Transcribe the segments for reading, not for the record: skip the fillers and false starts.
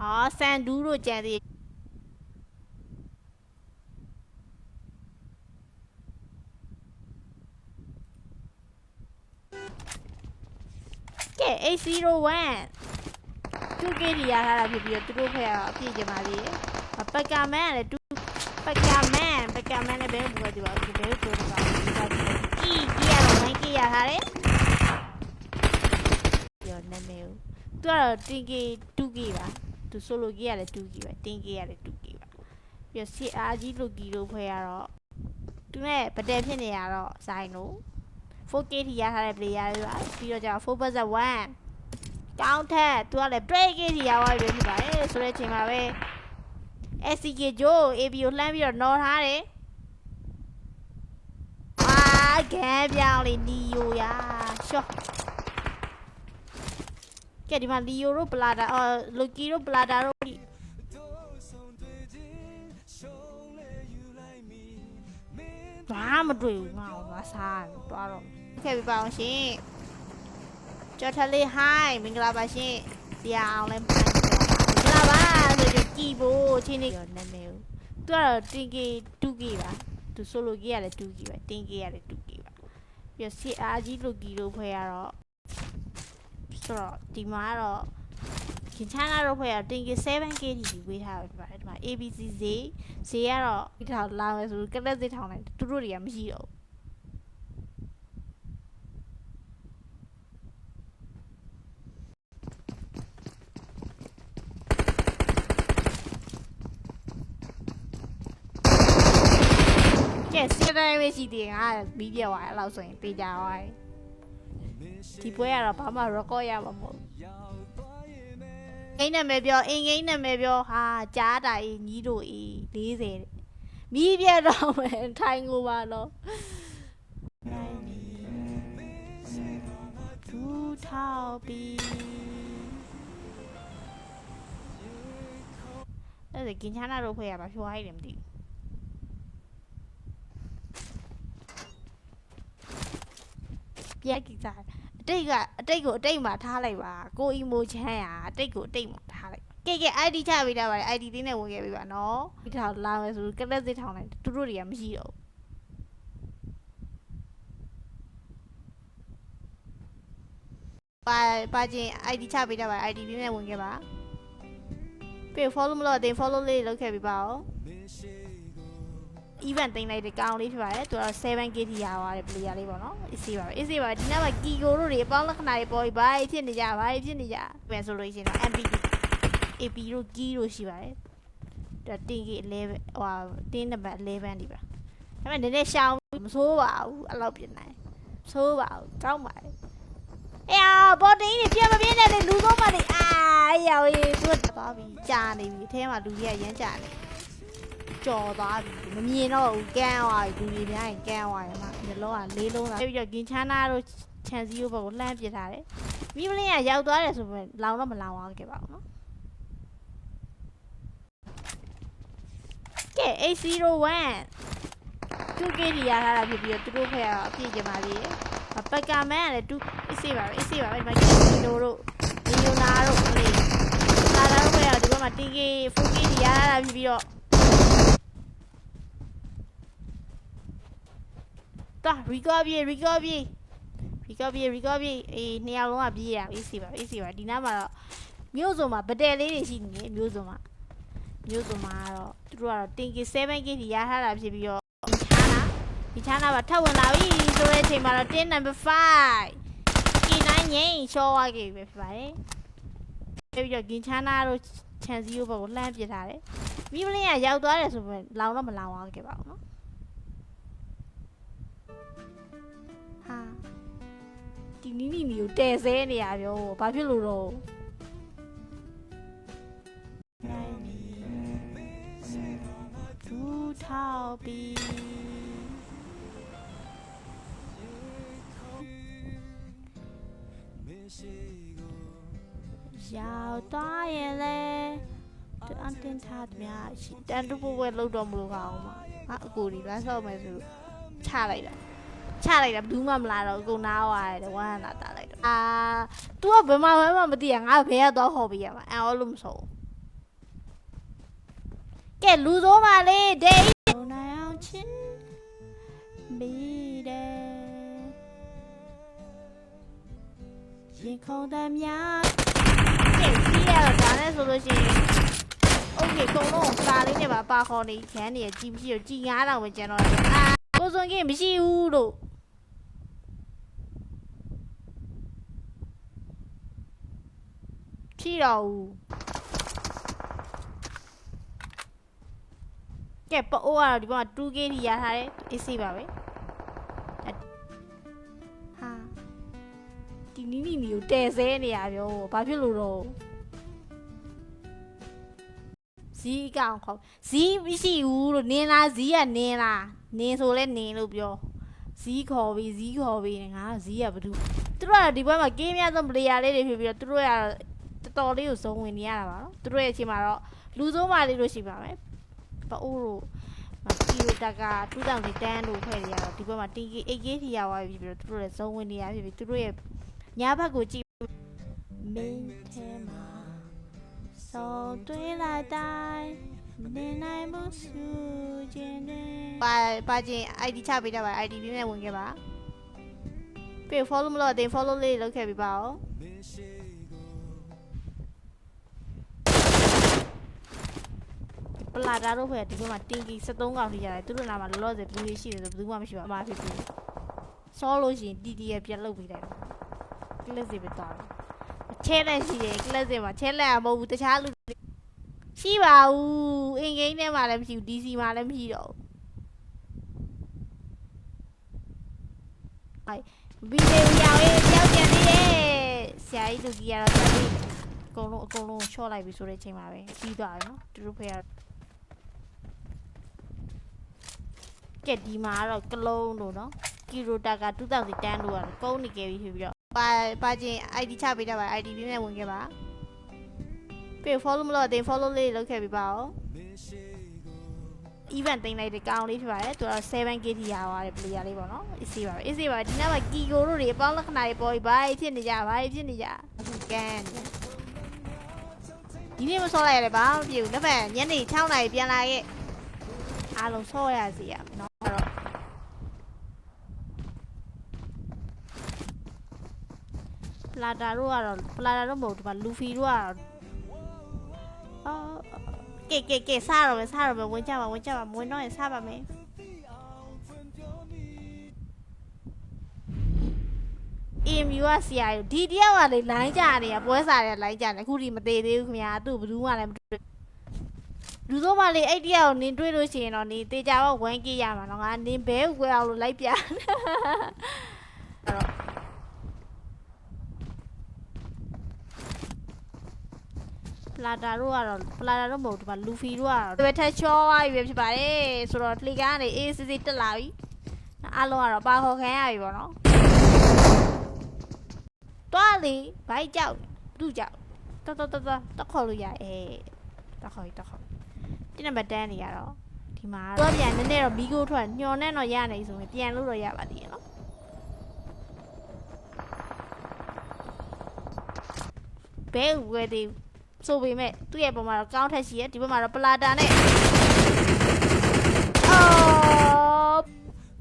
အော်ဆန်ဒူးတို့ကြံသေးကဲ801 2K ဒီရထားတာဖြစ်ပြီးတော့သူတို့ဖက်ကတော့အပြည့်ကြပါသေးတယ်ပကမန်ကလည်းပကမန်နဲ့ဘယ်လိုပြောကြပါဦးဘယ်လိုပြောကြပါဦးကြီးရတော့နိုင်ကြီးရထားတယ်ပြောနေမေဦးသူကတော့တင်ကေ 2K ပါသူဆိုလိုကြီးရတယ် 2K ပဲတင်ကေရတယ် 2K ပါပြီးတော့ CR ကြီးလိုကီလို့ဖွဲ့ရတော့သူနဲ့ပတဲဖြစ်နေရတော့ဇိုင်းလို့ 4K ထိရထားတဲ့ player တွေပါပြီးတော့ကျတော့ 4+1 ကောင်းထက်သူကလည်း break ထိရသွားပြီဖြစ်ပါတယ်ဆိုတဲ့အချိန်မှာပဲ SCK ဂျိုး AB ကိုလှမ်းပြီးတော့နော်ထားတယ်ဂမ်းပြောင်းလေးနီယိုရရှော့ကဲဒီမှာလီယိုတို့ပလာတာလိုကီတို့ပလာတာတို့ဘာမတွေ့ဘူးငါ့ကိုမစားတွားတော့ခဲ့ပြပါအောင်ရှင်ကျော်ထလေးဟိုင်းမင်္ဂလာပါရှင်ဆရာအောင်လဲမင်္ဂလာပါဆိုကြကြည်ဖို့ချင်းနေရောနာမည်သူကတော့တင်ကေ 2K ပါသူဆိုလိုကြီးရတယ် 2K ပဲတင်ကေရတယ် 2K ပါပြီးတော့ CR ကြီးလိုကီလို့ဖွဲ့ရတော့ဆိုတော့ဒီမှာကတော့ခင်ချမ်းကတော့ဖွဲ့ရတင်ကေ 7K ထိဝေးထားပဲပါတယ်ဒီမှာ ABC ဈေးကတော့ဒီထောင်လာမယ်ဆိုကလက်ဈေးထောင်လိုက်သူတို့တွေကမရှိတော့ကဲစစ်တိုင်းပဲရှိသေးငါမီးပြသွားအဲ့လောက်ဆိုရင်ပေးကြသွားတယ်ဒီပွဲကတော့ဘာမှ record ရမှာမဟုတ်အိမ်နာမည်ပြောအင်္ဂိမ်းနာမည်ပြောဟာကြားတာအေးညီးတို့အေး40မီးပြတော့မယ်ထိုင်ကိုပါတော့သူထောက်ပြီးအဲ့ဒါကင်ချာနာတို့ဖွဲ့ရပါဖြိုးဟိုက်တယ်မသိဘူးပြက်ကီစားအတိတ်ကိုအတိတ်မှာထားလိုက်ပါကိုအီမိုချမ်းရအတိတ်ကိုအတိတ်မှာထားလိုက်ကဲ ID ချပေးတာပါတယ် ID လေးနဲ့ဝင်ခဲ့ပြီပါနော်ဒီထောင်လာမယ်ဆိုကလက်စစ်ထောင်လိုက်သူတို့တွေကမရှိတော့ပါချင်း ID ချပေးတာပါ ID လေးနဲ့ဝင်ခဲ့ပါပြီး follow မလို့အတင်း follow လေးလုပ်ခဲ့ပြီပါဦး event တင်လိုက်တဲ့ကောင်လေးဖြစ်ပါတယ်သူကတော့ 7K ထိရသွားတယ် player လေးပေါ့နော် easy ပါပဲ easy ပါဒီနောက်မှာ Kiko တို့တွေအပေါင်းလက္ခဏာတွေပေါ်ပြီးဘာဖြစ်နေကြပြန်ဆိုလို့ရှိရင်တော့ MPD AP တို့ key တို့ရှိပါတယ်ဒါတင်ကြီး11ဟိုတင်းနံပါတ်11ဒီပါဒါပေမဲ့နည်းနည်းရှောင်းမဆိုးပါဘူးအဲ့လောက်ပြင်နိုင်ဆိုးပါဘူးကောင်းပါတယ်အေးဘော်တင်းတွေပြန်မပြင်းတဲ့လူသုံးပါလေရောရေးသူကသွားပြီးကြာနေပြီအထဲမှာလူကြီးကရမ်းကြာနေကြော်သွားပြီမမြင်တော့ဘူးကန်းသွားပြီလူတွေများရင်ကန်းသွားရမှာဒီလုံးကလေးလုံးလာပြီးတော့ဂင်ချမ်းနာတို့ချန်စီကိုဘက်ကိုလှမ်းပစ်ထားတယ်မိမလင်းကရောက်သွားတယ်ဆိုပေမဲ့လောင်တော့မလောင်သွားခဲ့ပါဘူးနော်ကဲ801 2K ဒီရထားတာဖြစ်ပြီးတော့သူတို့ဖက်ကတော့အပြည့်ကြပါသေးတယ်ပကမန်ကလည်းအေးပါပဲဒီမှာကီနိုတို့ဒီယိုနာတို့လေးလာတော့ဖက်ကတော့ဒီဘက်မှာ TK 4K ဒီရထားတာဖြစ်ပြီးတော့တာ recovery အေးနှစ်ယောက်လုံးကပြေးရအေးစီပါဒီနားမှာတော့မြို့စုံမှာဗတယ်လေးတွေရှိနေတယ်မြို့စုံမှာကတော့သူတို့ကတော့တင်ကီ 7K ထိရထားတာဖြစ်ပြီးတော့ဒီချာနာပါထပ်ဝင်လာပြီဆိုတဲ့အချိန်မှာတော့10 number 5 K9 ငိမ့်ရှော့သွားခဲ့ပြီပဲဖြစ်ပါတယ်ပြီးတော့ဂင်ချာနာတို့ချန်စီကိုဘက်ကိုလှမ်းပစ်ထားတယ်မိမလင်းကရောက်သွားတယ်ဆိုပေမဲ့လောင်တော့မလောင်သွားခဲ့ပါဘူးနော်ဟာဒီနီးကိုတဲဆဲနေရပြောဘာဖြစ်လို့တော့သူထောက်ပြီးရောက်သွားရင်လေသူအန်တင်ထားသမျှရှိတန်တူပွဲလောက်တော့မလို့ကောင်းမှာအကူဒီလမ်းဆောက်မယ်ဆိုချလိုက်တာဘူးမှမလာတော့အကုန်နားသွားတယ်ဝမ်းလာတာလိုက်တော့သူကဘယ်မှာမသိရငါဘယ်ရတော့ဟော်ပြီးရမှာအော်လို့မဆုံး ကဲလူစိုးပါလေဒိတ်နိုင်အောင်ချင်းမီးတယ်ရင်ခုန်တဲ့များကဲကြီးရတော့ဒါနဲ့ဆိုလို့ရှိရင်โอเคကုန်လုံးစာလေးနဲ့ပါခေါ်နေခန်းနေကြီးမရှိတော့ကြီး9000ပဲကျန်တော့တယ်အာကိုစွန်ကင်းမရှိဘူးလို့ဖြီးတော့ဦးကဲပိုးကတော့ဒီဘက်မှာ 2k ထိရထားတယ်အေးစေးပါပဲဟာဒီနီနီကိုတဲဆဲနေရပြောဘာဖြစ်လို့တော့ဇီးကောင်ခေါဇီးမရှိဘူးလို့နင်းလားဇီးကနင်းလားနင်းဆိုလဲနင်းလို့ပြောဇီးခေါ်ပြီးငါဇီးကဘာလို့သူတို့ကဒီဘက်မှာကင်းများဆုံး player လေးတွေဖြစ်ပြီးတော့သူတို့ကတော်တော်လေးကိုစုံဝင်နေရတာပါနော်သူတို့ရဲ့အချိန်မှာတော့လူစိုးမလေးလို့ရှိပါမယ်ပအိုးတို့ကီလိုတက်က2010လို့ဖွဲ့နေရတော့ဒီဘက်မှာ TK 8K ထိရသွားပြီပြီးတော့သူတို့လည်းစုံဝင်နေရဖြစ်ပြီးသူတို့ရဲ့ညာဘက်ကိုကြည့်မင်းထဲမှာစောတွေးလိုက်တိုင်းနေနိုင်မှုစုခြင်းနဲ့ပါချင်း ID ချပေးတော့ပါ ID ပြင်းနဲ့ဝင်ခဲ့ပါပြီး follow မလို့အတင်း follow လေးလုပ်ခဲ့ပြီးပါဦးပလာတာတို့ဖွဲ့ဒီဘက်မှာတင်ကီ73កောင်ထိရတယ်သူတို့နာမှာလောလောဆယ်ဘူးလေးရှိတယ်ဆိုဘယ်သူမှမရှိပါအမှားဖြစ်ပြီစောလို့ရှိရင် TT ရပြတ်လုပ်ပေးတယ်ကလစ်စီပဲတော့ချဲလက်ရှိတယ်ကလစ်စီမှာချဲလက်ကမဟုတ်ဘူးတခြားလူရှိပါဘူးအင်ဂိမ်းထဲမှာလည်းမရှိဘူး DC မှာလည်းမရှိတော့ဘူးဗီဒီယိုရောက်ရေးကြောက်ကြနေတယ်ဆရာကြီးလူကြီးကတော့အကုန်လုံးချော့လိုက်ပြီဆိုတဲ့အချိန်မှာပဲပြီးသွားတယ်နော်သူတို့ဖေးကဲဒီမှာတော့ကလုံးတို့နော်ကီရိုတာက2010လို့ကတော့ကုန်းနေခဲ့ပြီဖြစ်ပြီးတော့ပါချင်း ID ချပေးတော့ပါ ID ပြင်းနဲ့ဝင်ခဲ့ပါပြီး follow မလို့အတင်း follow လေးလုပ်ခဲ့ပြီးပါဦး event တင်လိုက်တဲ့ကောင်လေးဖြစ်ပါတယ်သူကတော့ 7k ထိရသွားတယ် player လေးပေါ့နော်အေးစေးပါပဲဒီနေ့မှာကီကိုတို့တွေအပေါင်းလက္ခဏာတွေပေါ်ပြီးဘာဖြစ်နေကြအခုကန်ဒီနေ့မဆော့လိုက်ရတယ်ဘာမှမဖြစ်ဘူးနောက်ပဲညနေ6 နာရီပြန်လာခဲ့အားလုံးဆော့ရစီရနော်အဲ့တော့ပလာတာတို့မဟုတ်ဒီမှာလူဖီတို့ကတော့ကဲစားရမယ်ဝင်ကြပါဝင်တော့ရင်စားပါမယ်EMU ကဆရာကြီးဒီတယောက်ကလေလိုင်းကြနေရပွဲစားတယ်လိုင်းကြနေအခုဒီမသေးသေးဘူးခင်ဗျာသူ့ဘယ်သူမှလည်းမတွေ့လူစိုးမလေးအဲ့တယောက်နင်းတွေ့လို့ရှိရင်တော့နေတေချာတော့ 1k ရမှာတော့ငါနင်းဘဲကွယ်အောင်လို့လိုက်ပြအဲ့တော့ပလာတာတို့မဟုတ်ဒီမှာလူဖီတို့ကတော့ပဲထက်ချောသွားပြီဖြစ်ပါတယ်ဆိုတော့လှေကားကနေအေးစစ်တက်လာပြီအားလုံးကတော့ပါခေါ်ခံရပြီပေါ့နော်တွားလေဘိုက်ကြောက်သူ့ကြောက်တခေါ်လို့ရတခေါ်ဒီနံပါတ်10နေရတော့ဒီမှာတော့ပြန်နည်းနည်းတော့မီးကိုထွက်ညှော်နဲ့တော့ရနေဆိုရင်ပြန်လို့တော့ရပါသေးတယ်နော်ဘဲဝဲသေးဆိုပေမဲ့သူ့ရဲ့ပုံမှာတော့ကောင်းထက်ရှိရဒီဘက်မှာတော့ပလာတာနဲ့အော်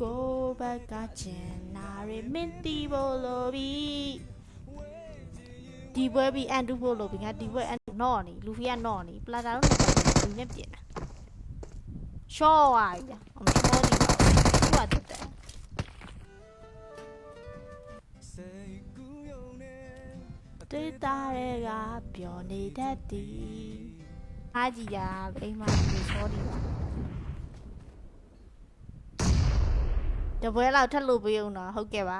ကိုဘက်ကချင်နာရမင်းတီဘလိုဘီဒီဘွဲပြီးအန်တူဖို့လို့ပြီးငါဒီဘွဲအန်နော်နေလူဖီကတော့နော်နေပလာတာတော့ဒီနဲ့ပြင်တာရှော့ဝါပြီအမရှော့ဒီပါသူကတက်တေးတာရဲကပျော်နေတတ်သည်အားကြီးတာအိမ်မှာဒီရှော့ဒီပါတပွဲလောက်ထပ်လို့ပေးအောင်တော့ဟုတ်ကဲ့ပါ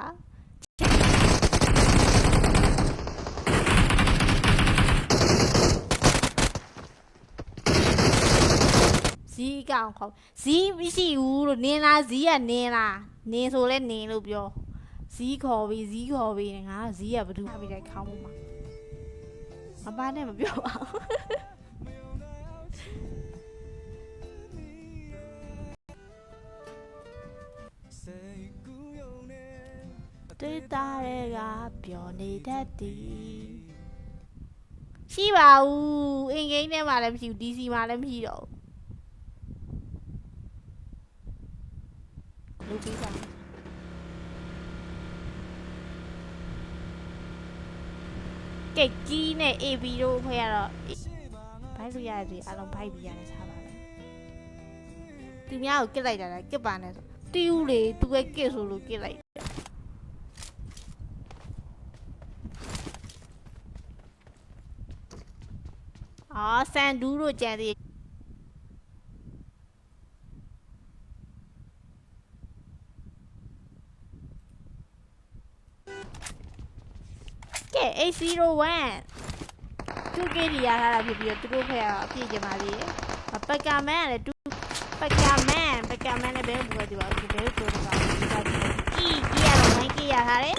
ဇီးကောင်ခေါဇီးမရှိဘူးလို့နင်းလားဇီးကနင်းလားနင်းဆိုလဲနင်းလို့ပြောဇီးခေါ်ပြီးငါဇီးကဘာလို့ပြီးတဲ့ခေါင်းမှာမပါနဲ့မပြောပါဘူးတေးတာရဲကပျော်နေတတ်သည်ရှိပါဘူးအင်ဂိမ်းထဲမှာလည်းမရှိဘူး DC မှာလည်းမရှိတော့ လုပ်ပေးပါမယ်ကဲကြီးနဲ့ AB တို့ဖွဲ့ရတော့ဘိုက်လို့ရတယ်အလုံးဘိုက်ပြီးရတယ်စားပါပဲသူများကိုကစ်လိုက်တာလားကစ်ပါနဲ့ဆိုတီးဦးလေသူကကစ်ဆိုလို့ကစ်လိုက်အော်ဆန်ဒူးတို့ကြံသေးကဲ801သူကေဒီရထားတာဖြစ်ပြီးတော့သူတို့ဖွဲ့ရတော့အပြည့်ကျင်ပါလေပကမန်လည်းတူပကမန်လည်းဘယ်လိုပြောဒီပါဘယ်လိုပြောဒီပါကြီးရတော့မိုင်းကြီးရထားတယ်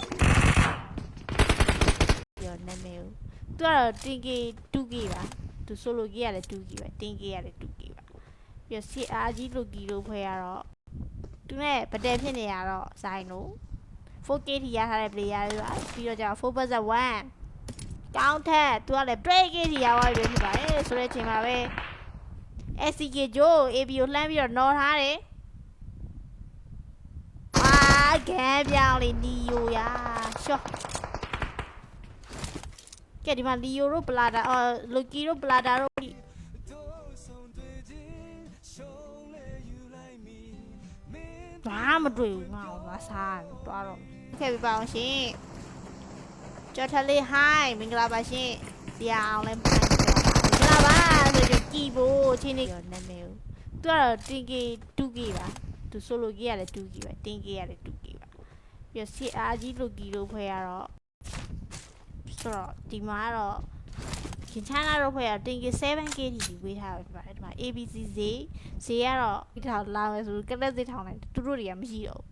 ပြောနေမေသူကတော့တင်ကေ 2K ပါသူဆိုလိုကြီးရတယ် 2K ပါတင်ကေရတယ် 2K ပါပြီးတော့ CR ကြီးလိုကြီးလို့ဖွဲ့ရတော့သူနဲ့ဗတဲဖြစ်နေရတော့ဇိုင်းလို့ 4K ထိရထားတဲ့ player တွေပါပြီးတော့ကျတော့ 4+1 ကောင်းထက်သူကလည်း break ထိရသွားပြီဖြစ်ပါတယ်ဆိုတဲ့အချိန်မှာပဲ SCK ဂျိုး AB ကိုလှမ်းပြီးတော့နော်ထားတယ်အာဂမ်းပြောင်းလေးနီယိုရာရှော့ကဲဒီမှာလီယိုတို့ပလာတာလိုကီတို့ပလာတာတို့ဘာမတွေ့ဘူးငါ့ကိုငါစားတယ်တွားတော့ခဲ့ပြပါအောင်ရှင်ကျော်ထလေး hi မင်္ဂလာပါရှင်တရားအောင်လဲမင်္ဂလာပါဆိုကြကြည်ဖို့ချင်းနေနာမည်သူကတော့တင်ကေ 2K ပါသူဆိုလိုကြီးရတယ် 2K ပါတင်ကေရတယ် 2K ပါပြီးတော့ CR ကြီးလိုကီလို့ဖွဲ့ရတော့ဆိုတော့ဒီမှာတော့ခင်ချမ်းလာတော့ဖွဲ့ရတင်ကေ 7K ထိဝေးထားပဲဖြစ်ပါတယ်ဒီမှာ ABC ဈေးကတော့ဒီထောင်လာမယ်ဆိုကလက်စစ်ထောင်လိုက်သူတို့တွေကမရှိတော့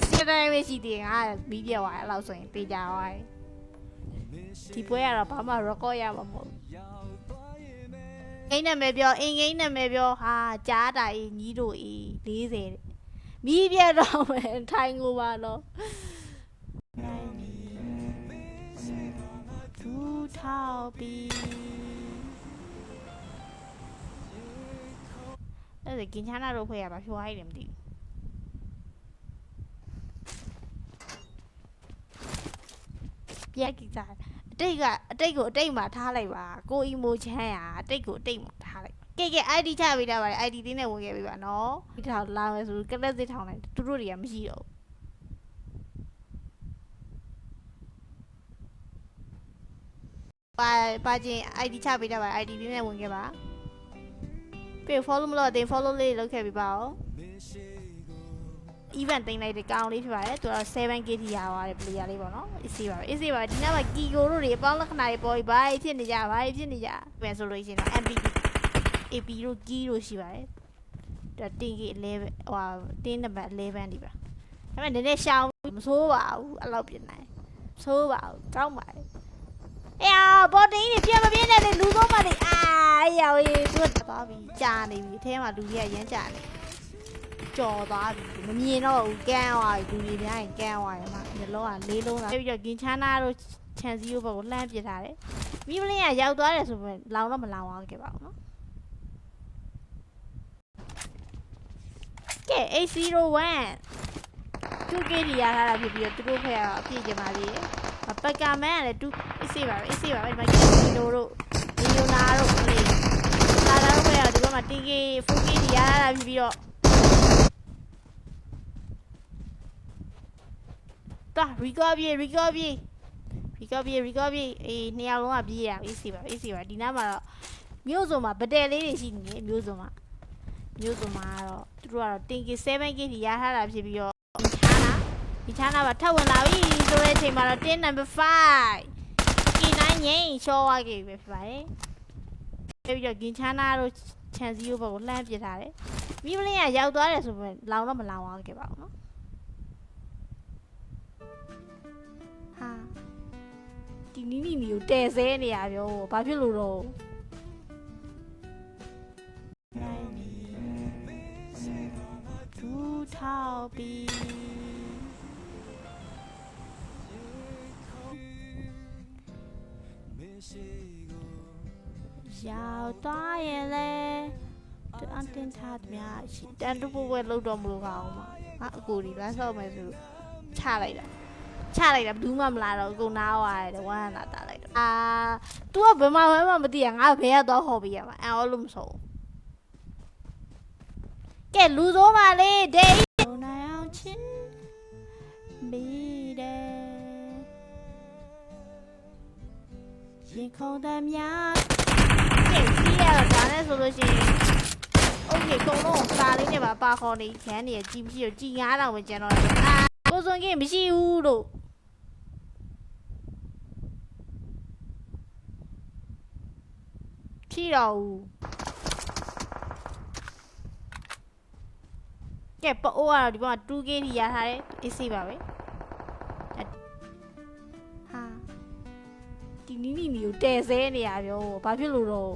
စီတိုင်းပဲရှိသေးငါမီးပြသွားအဲ့လောက်ဆိုရင်တေးကြသွားတယ်ဒီပွဲကတော့ဘာမှ record ရမှာမဟုတ်အင်းနာမည်ပြောအင်္ဂိမ်းနာမည်ပြောဟာကြားတာအေးညီးတို့အေး40တဲ့မီးပြတော့မယ်ထိုင်ကိုပါတော့သူထောက်ပြီးအဲ့ဒါကင်ချာနာတို့ဖွဲ့ရပါဖြိုးဟိုင်းတယ်မသိဘူးပြက်ကစားအတိတ်ကိုအတိတ်မှာထားလိုက်ပါကိုအီမိုချမ်းရအတိတ်ကိုအတိတ်မှာထားလိုက်ကဲ ID ချပေးတာပါလေ ID လေးနဲ့ဝင်ခဲ့ပြီပါနော်ဒီထောင်လာမယ်ဆိုကလက်စစ်ထောင်လိုက်သူတို့တွေကမရှိတော့ပါချင်း ID ချပေးတာပါ ID လေးနဲ့ဝင်ခဲ့ပါပြီး follow မလို့တင် follow လေးလုပ်ခဲ့ပြီပါဦးevent တင်လိုက်တဲ့ကောင်းလေးဖြစ်ပါတယ်သူကတော့ 7K ထိရသွားတယ် player လေးပေါ့နော် easy ပါဒီနေ့မှာ Kigo တို့တွေအပေါင်းလက္ခဏာတွေပေါ်ပြီးဘာဖြစ်နေကြပြန်ဆိုလို့ရှိရင်တော့ MPD AP တို့ Key တို့ရှိပါတယ်ဒါ 10K 11ဟို10နံပါတ်11ဒီပါဒါပေမဲ့နည်းနည်းရှောင်းမဆိုးပါဘူးအဲ့လောက်ပြင်နိုင်ဆိုးပါဘူးကောင်းပါတယ်အေးဘော်တင်းကြီးပြန်မပြင်းနဲ့လေလူသုံးပါလေရောင်ရေးသူသွားပြီးကြာနေပြီအထဲမှာလူကြီးကရမ်းကြာနေကြော်သွားပြီမမြင်တော့ဘူးကန်းသွားပြီလူကြီးများရင်ကန်းသွားရင်မှညလုံးကလေးလုံးလာပြီးတော့ဂင်ချာနာတို့ချန်စီကိုဘက်ကိုလှမ်းပစ်ထားတယ်မိမလေးကရောက်သွားတယ်ဆိုပေမဲ့လောင်တော့မလောင်သွားခဲ့ပါဘူးနော်ကဲ801 2K ဒီရထားတာဖြစ်ပြီးတော့သူတို့ဖွဲ့ရတော့အပြည့်ကျင်ပါလေပကမန်လည်း2 AC ပါပဲဒီမှာကီလိုတို့ဒီယိုနာတို့လေလာတော့ဖွဲ့ရဒီဘက်မှာ 10K 4K ဒီရထားတာဖြစ်ပြီးတော့တာ recovery အေးနှစ်ယောက်လုံးကပြေးရ AC ပါဒီနားမှာတော့မြို့စုံမှာဗတဲလေးတွေရှိနေမြို့စုံမှာကတော့သူတို့ကတော့ 10K 7K ဒီရထားတာဖြစ်ပြီးတော့ဒီချာနာပါထပ်ဝင်လာပြီဆိုတဲ့အချိန်မှာတော့10 number 5 K9 ငိမ့်ရှော့သွားခဲ့ပြီဖြစ်ပါတယ်ပြီးတော့ဂင်ချာနာတို့ချန်စီကိုဘက်ကိုလှမ်းပစ်ထားတယ်မိမလေးကရောက်သွားတယ်ဆိုပေမဲ့လောင်တော့မလောင်သွားခဲ့ပါဘူးနော်ဟာဒီနီနီကိုတဲဆဲနေရပြောဘာဖြစ်လို့တော့သူထောက်ပြီး ရောက်သွားရင်လေသူအန်တင်ထားသမျှရှိတန်တူပွဲလောက်တော့မလို့ကောင်းမှာငါအကိုဒီလမ်းဆောက်မယ်ဆိုချလိုက်တာဘူးမှမလာတော့အကုန်နားသွားတယ်ဝမ်းလာတာလိုက်တော့तू ကဘယ်မှာမသိရငါဘယ်ကတော့ဟော်ပြီးရမှာအော်လို့မဆုံးကဲလူစိုးပါလေဒိတ်နိုင်အောင်ချင်းမိတယ်ရင်ခုန်သမျှကဲကြီးရတော့ဒါနဲ့ဆိုလို့ရှိရင်โอเคကုန်လုံးစာလေးနဲ့ပါခေါ်နေခန်းနေကြည်မရှိတော့ကြည်9000ပဲကျန်တော့တယ်ကိုစွန်ကင်းမရှိဘူးလို့ဖြီးတော့ဘူးကဲပိုးကတော့ဒီဘက်မှာ 2k ထိရထားတယ်အေးစေးပါပဲဟာဒီနီနီကိုတဲဆဲနေရပြောဘာဖြစ်လို့တော့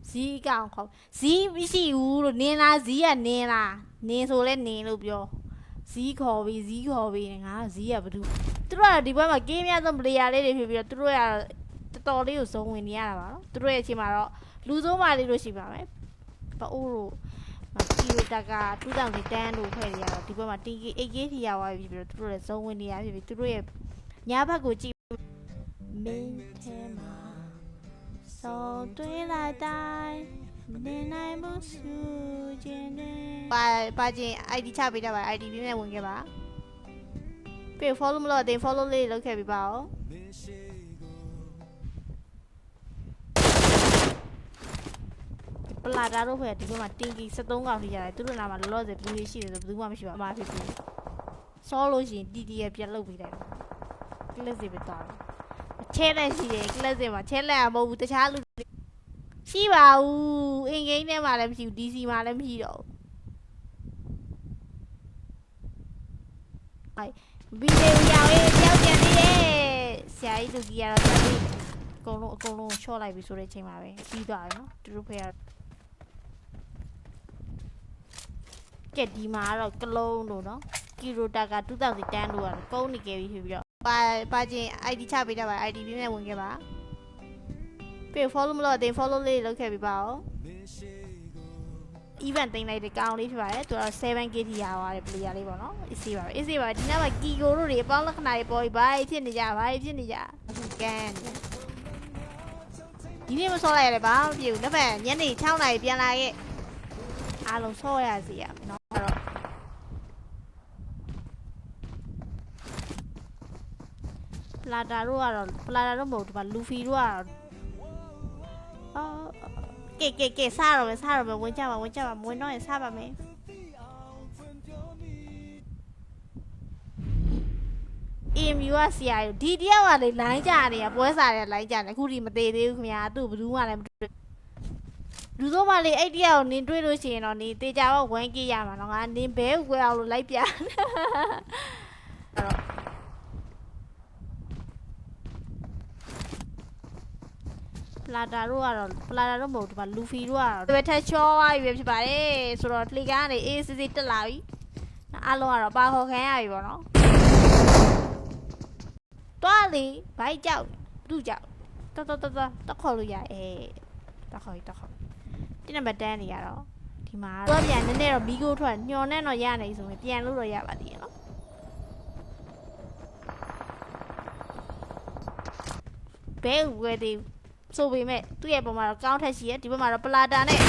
ဇီးကောင်ခေါ်ဇီးမရှိဘူးလို့နင်းလားဇီးကနင်းလားနင်းဆိုလဲနင်းလို့ပြောဇီးခေါ်ပြီးငါဇီးကဘာလို့သူတို့ကဒီဘက်မှာ게임များဆုံး player လေးတွေဖြစ်ပြီးတော့သူတို့ကတော်လေးကိုစုံဝင်နေရတာပါနော်သူတို့ရဲ့အချိန်မှာတော့လူဆုံးပါလေးလို့ရှိပါမယ်ပအိုးတို့ကီလိုတက်က2010လို့ဖွဲ့နေရတော့ဒီဘက်မှာ TK 8K ထိရသွားပြီပြီးတော့သူတို့လည်းစုံဝင်နေရဖြစ်ပြီးသူတို့ရဲ့ညာဘက်ကိုကြည့်မင်းထဲမှာစောတွေးလိုက်တိုင်းနေနိုင်မှုစုခြင်းနဲ့ပါချင်း ID ချပေးတာပါ ID ပြည့်မဲ့ဝင်ခဲ့ပါပြေ follow မလို့အတင်း follow လေးလုပ်ခဲ့ပြီးပါဦးပလာတာတို့ဖွဲ့ဒီဘက်မှာတင်ကီ73កောင်ထိရတယ်သူတို့နာမှာလောလောဆယ်ဘူးလေးရှိတယ်ဆိုဘယ်သူမှမရှိပါအမှားဖြစ်ဘူးစောလို့ရှိရင်တီတီရပြတ်လုတ်ပြီးတယ်ကလစ်စီပဲတော့ချဲလက်ရှိတယ်ကလစ်စီမှာချဲလက်ကမဟုတ်ဘူးတခြားလူရှိပါဘူးအင်ဂိမ်းထဲမှာလည်းမရှိဘူး DC မှာလည်းမရှိတော့ဗီဒီယိုရောက်ရေးကြောက်ကြနေတယ်ဆရာကြီးသူကြီးကတော့အကုန်လုံးချော့လိုက်ပြီဆိုတဲ့အချိန်မှာပဲပြီးသွားတယ်နော်သူတို့ဖေကကဲဒီမှာတော့ကလုံးလို့နော်ကီရိုတာက2010လို့ကတော့ကုန်းနေခဲ့ပြီဖြစ်ပြီးတော့ပါချင်း ID ချပေးတာပါ ID ပြည့်မဲ့ဝင်ခဲ့ပါပြေ follow မလို့အတင်း follow လေးလုပ်ခဲ့ပြီးပါဦး event တင်လိုက်တဲ့ကောင်းလေးဖြစ်ပါတယ်သူကတော့ 7k ထိရသွားတယ် player လေးပေါ့နော်အေးစေးပါဒီနေ့မှာကီကိုတို့တွေအပေါင်းလက္ခဏာတွေပေါ်ပြီးဘာဖြစ်နေကြကန်ဒီနေ့မစောလိုက်ရတယ်ဘာမဖြစ်ဘူးလက်ဖက်ညနေ6နာရီပြန်လာခဲ့အားလုံးစောရစီရမယ်နော်အဲ့တော့ပလာတာတို့မဟုတ်ဒီမှာလူဖီတို့ကတော့ကဲစားရမယ်ဝင်ကြပါမဝင်တော့ရင်စားပါမယ်EMU ကဆရာဒီတယောက်ကလေလိုင်းကြနေရပွဲစားတယ်လိုင်းကြတယ်အခုဒီမသေးသေးဘူးခင်ဗျာသူ့ဘယ်သူမှလည်းမတွေ့လူဆုံးမလေးအဲ့တယောက်နင်တွေ့လို့ရှိရင်တော့နေတေချာတော့ 1k ရမှာတော့ငါနင်ဘဲကွယ်အောင်လို့လိုက်ပြပလာတာတို့မဟုတ်ဒီမှာလူဖီတို့ကတော့ဘယ်ထက်ချောသွားပြီပဲဖြစ်ပါတယ်ဆိုတော့လှေကားကနေအေးစစ်တက်လာပြီအားလုံးကတော့ပါခေါ်ခံရပြီပေါ့နော်တွားလေဘိုက်ကြောက်သူ့ကြောက်တော့ခေါ်လို့ရတော့ခေါ်ဒီနံပါတ်10နေရတော့ဒီမှာတော့ပြန်နည်းနည်းတော့မီးကိုထွက်ညှော်နဲ့တော့ရနေဆိုရင်ပြန်လို့တော့ရပါသေးရဲ့နော်ဘဲဝဲသေးဆိုပေမဲ့သူ့ရဲ့ပုံမှာတော့ကောင်းထက်ရှိရဲ့ဒီဘက်မှာတော့ပလာတာနဲ့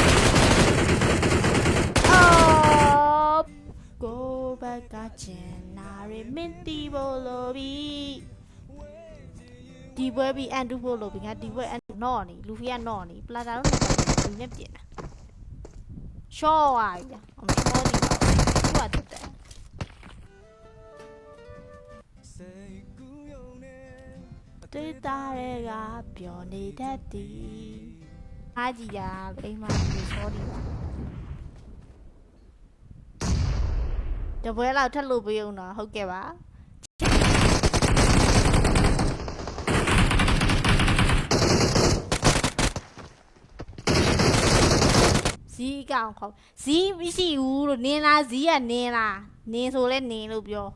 ကိုဘက်ကချင်နာရမင်းတီဘလိုဘီဒီဘွဲပြီးအန်တူဖို့လို့ပြီးငါဒီဘွဲအန်နော်နီလူဖီကတော့နီပလာတာတော့ဒီနဲ့ပြင်တာရှော့ပါဗျာအမရှော့ဒီပါသူကတက်တေးတာတွေကပျော်နေတတ်သည်အားကြီးတာအိမ်မှာဒီရှော့ဒီပါတပွဲလောက်ထက်လို့ပေးအောင်တော့ဟုတ်ကဲ့ပါဇီးကောင်ခေါ်ဇီးမရှိဘူးလို့နင်းလားဇီးကနင်းလားနင်းဆိုလဲနင်းလို့ပြော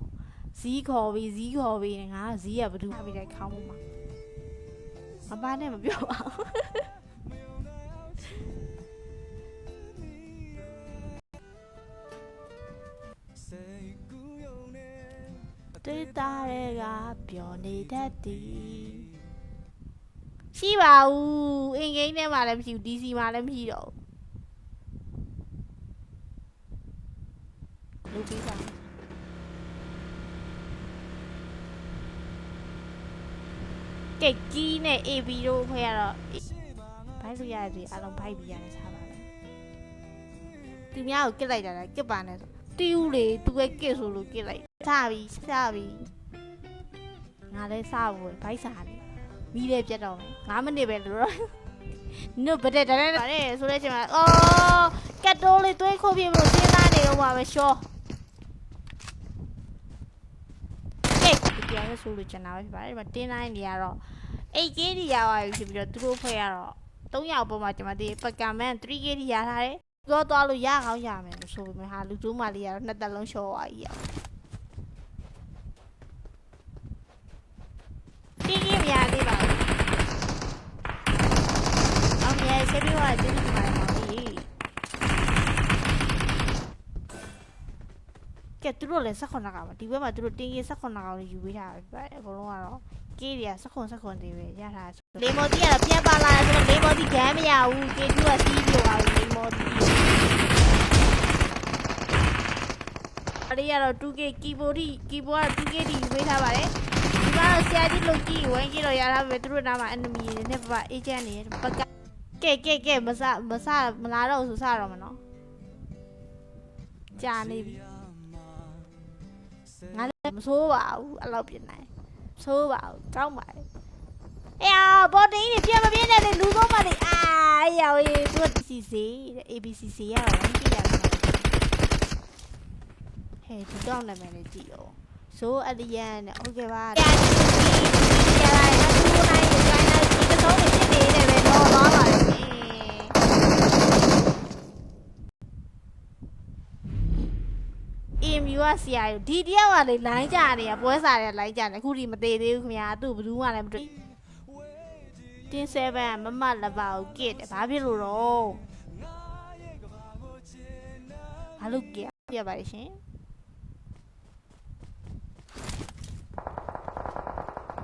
ဇီးခေါ်ပြီးငါဇီးကဘယ်သူမှပြီးတဲ့ခေါင်းမှာမပါနဲ့မပြောပါဘူးတေးသားတွေကပျော်နေတတ်သည်ရှိပါဘူးအင်ဂိမ်းထဲမှာလည်းမရှိဘူး DC မှာလည်းမရှိတော့ဘူးလူပြီးပါကဲကီးနဲ့ AB တို့ဖွဲ့ရတော့ဘိုက်လို့ရတယ်အလုံးဘိုက်ပြီးရတယ်စားပါပဲသူများကိုကစ်လိုက်တာကစ်ပါနဲ့ဆိုတီးဦးလေသူပဲကစ်ဆိုလို့ကစ်လိုက်စားပြီငါလည်းစားဖို့ဘိုက်စားတယ်မီးလည်းပြတ်တော့မယ်9မိနစ်ပဲလို့တော့နုဘတဲ့တဲ့ဆိုတဲ့ချိန်မှာအော်ကတ်တိုးလေးသွေးခုတ်ပြလို့စဉ်းစားနေတော့မှာပဲရှော့ကဲဒီပြန်ရဆိုလို့ကျွန်တော်ပဲဖြစ်ပါတယ်ဒီမှာတင်းတိုင်းနေရတော့ 8K ဒီရပါပြီဖြစ်ပြီးတော့သူတို့ဖွဲ့ရတော့3ယောက်ပေါ်မှာကျွန်မဒီပကမန် 3K ဒီရထားတယ်သွားလို့ရကောင်းရမယ်လို့ဆိုပေမဲ့ဟာလူကျိုးမလေးကတော့နှစ်သက်လုံးရှော့သွားကြီးရတင်းကြီးများသေးပါဘူးအောင်မြဲဆက်ပြီးတော့တင်းကြီးမှာပါပြီကဲသူတို့လည်း18ကောင်ပါဒီဘက်မှာသူတို့တင်းကြီး18ကောင်လေးယူပေးထားပဲအကုန်လုံးကတော့ကေးတွေက18သေးပဲရထားလေမော်တီကတော့ပြန်ပါလာတယ်ဆိုတော့လေမော်တီဂမ်းမရဘူးကေတူကစီးပြသွားပြီလေမော်တီအဲ့ဒီကတော့ 2K ကီဘိုးက 2K ဒီယူပေးထားပါတယ်ဒီကတော့ဆရာကြီးလုတ်ကြီးဝင်ကြီးတော့ရထားပဲသူတို့နားမှာ enemy တွေနဲ့ပ agent တွေပကကဲမလာတော့ဆိုစတော့မနော်ကြာနေပြီငါလည်းမဆိုးပါဘူးအဲ့လောက်ပြင်နိုင်ဆိုးပါဘူးကောင်းပါလေအေးဘော်တင်းကြီးပြမပြင်းတဲ့လူသုံးပါလေအာရော်ရေးသူက CC တဲ့ ABCC ရတော့ဝင်ကြည့်ရတယ်ဟဲ့ဒီတော့နာမည်လေးကြည့်ရောဆိုအလီယန်နဲ့โอเคပါကြာကြလိုက်တော့သူ့နိုင်ရိုင်းလိုက်ဒီသုံးနေဖြစ်နေတယ်ပဲတော့သွားပါလေMU ကဆရာဒီတယောက်ကလေလိုင်းကြနေရပွဲစားတယ်လိုင်းကြတယ်အခုဒီမသေးသေးဘူးခင်ဗျာသူ့ဘယ်သူမှလည်းမတွေ့တင်း7မမလပါကိုကစ်တယ်ဘာဖြစ်လို့တော့ဘာလို့ကစ်ပြပါလိမ့်ရှင်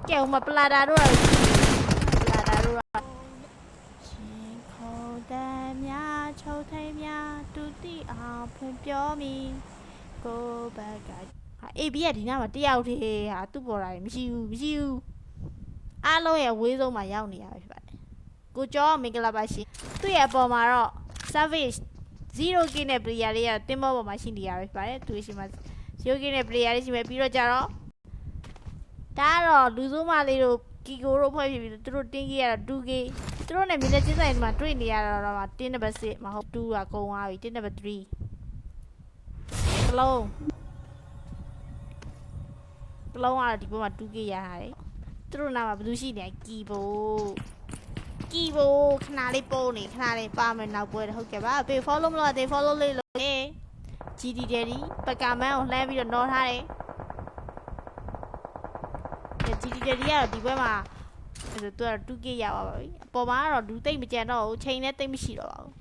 ကဲဟိုမှာပလာတာတို့ရှင်ခေါ်တဲ့များချုပ်ထိန်များတူတီအောင်ဖွင့်ပြောမိကိုဘက်ကAB ကဒီနားမှာတယောက်တည်းဟာသူ့ပေါ်လာတယ်မရှိဘူးအားလုံးရဲ့ဝေးဆုံးမှာရောက်နေရပဲဖြစ်ပါတယ်ကိုကျော်မင်္ဂလာပါရှင်သူ့ရဲ့အပေါ်မှာတော့ service 0K နဲ့ player လေးကတင်းမောပေါ်မှာရှိနေရပဲဖြစ်ပါတယ်သူရှိမှာ 0K နဲ့ player လေးရှိမယ်ပြီးတော့ကြတော့ဒါကတော့လူစုမလေးတို့ကီကိုတို့ဖွဲ့ဖြစ်ပြီးသူတို့တင်းကြီးရတော့ 2K သူတို့နဲ့မြင်းတဲ့ချင်းဆိုင်မှာတွေ့နေရတော့တင်းနံပါတ်6မဟုတ်2ကကုန်သွားပြီတင်းနံပါတ်3ကလုံးကတော့ဒီဘက်မှာ 2K ရထားတယ်သူတို့နားမှာဘယ်သူရှိနေကီဘိုခဏလေးပိုးနေခဏလေးပါမယ်နောက်ပွဲဟုတ်ကဲ့ပါဘေး follow မလို့သေး follow လေးလို့ GD Daddy ပကမန်းကိုလှမ်းပြီးတော့နော်ထားတယ်GD Daddy ကတော့ဒီဘက်မှာသူကတော့ 2K ရပါပြီအပေါ်မှာကတော့လူသိမ့်မကြံတော့ဘူးချိန်နဲ့သိမ့်မရှိတော့ပါဘူး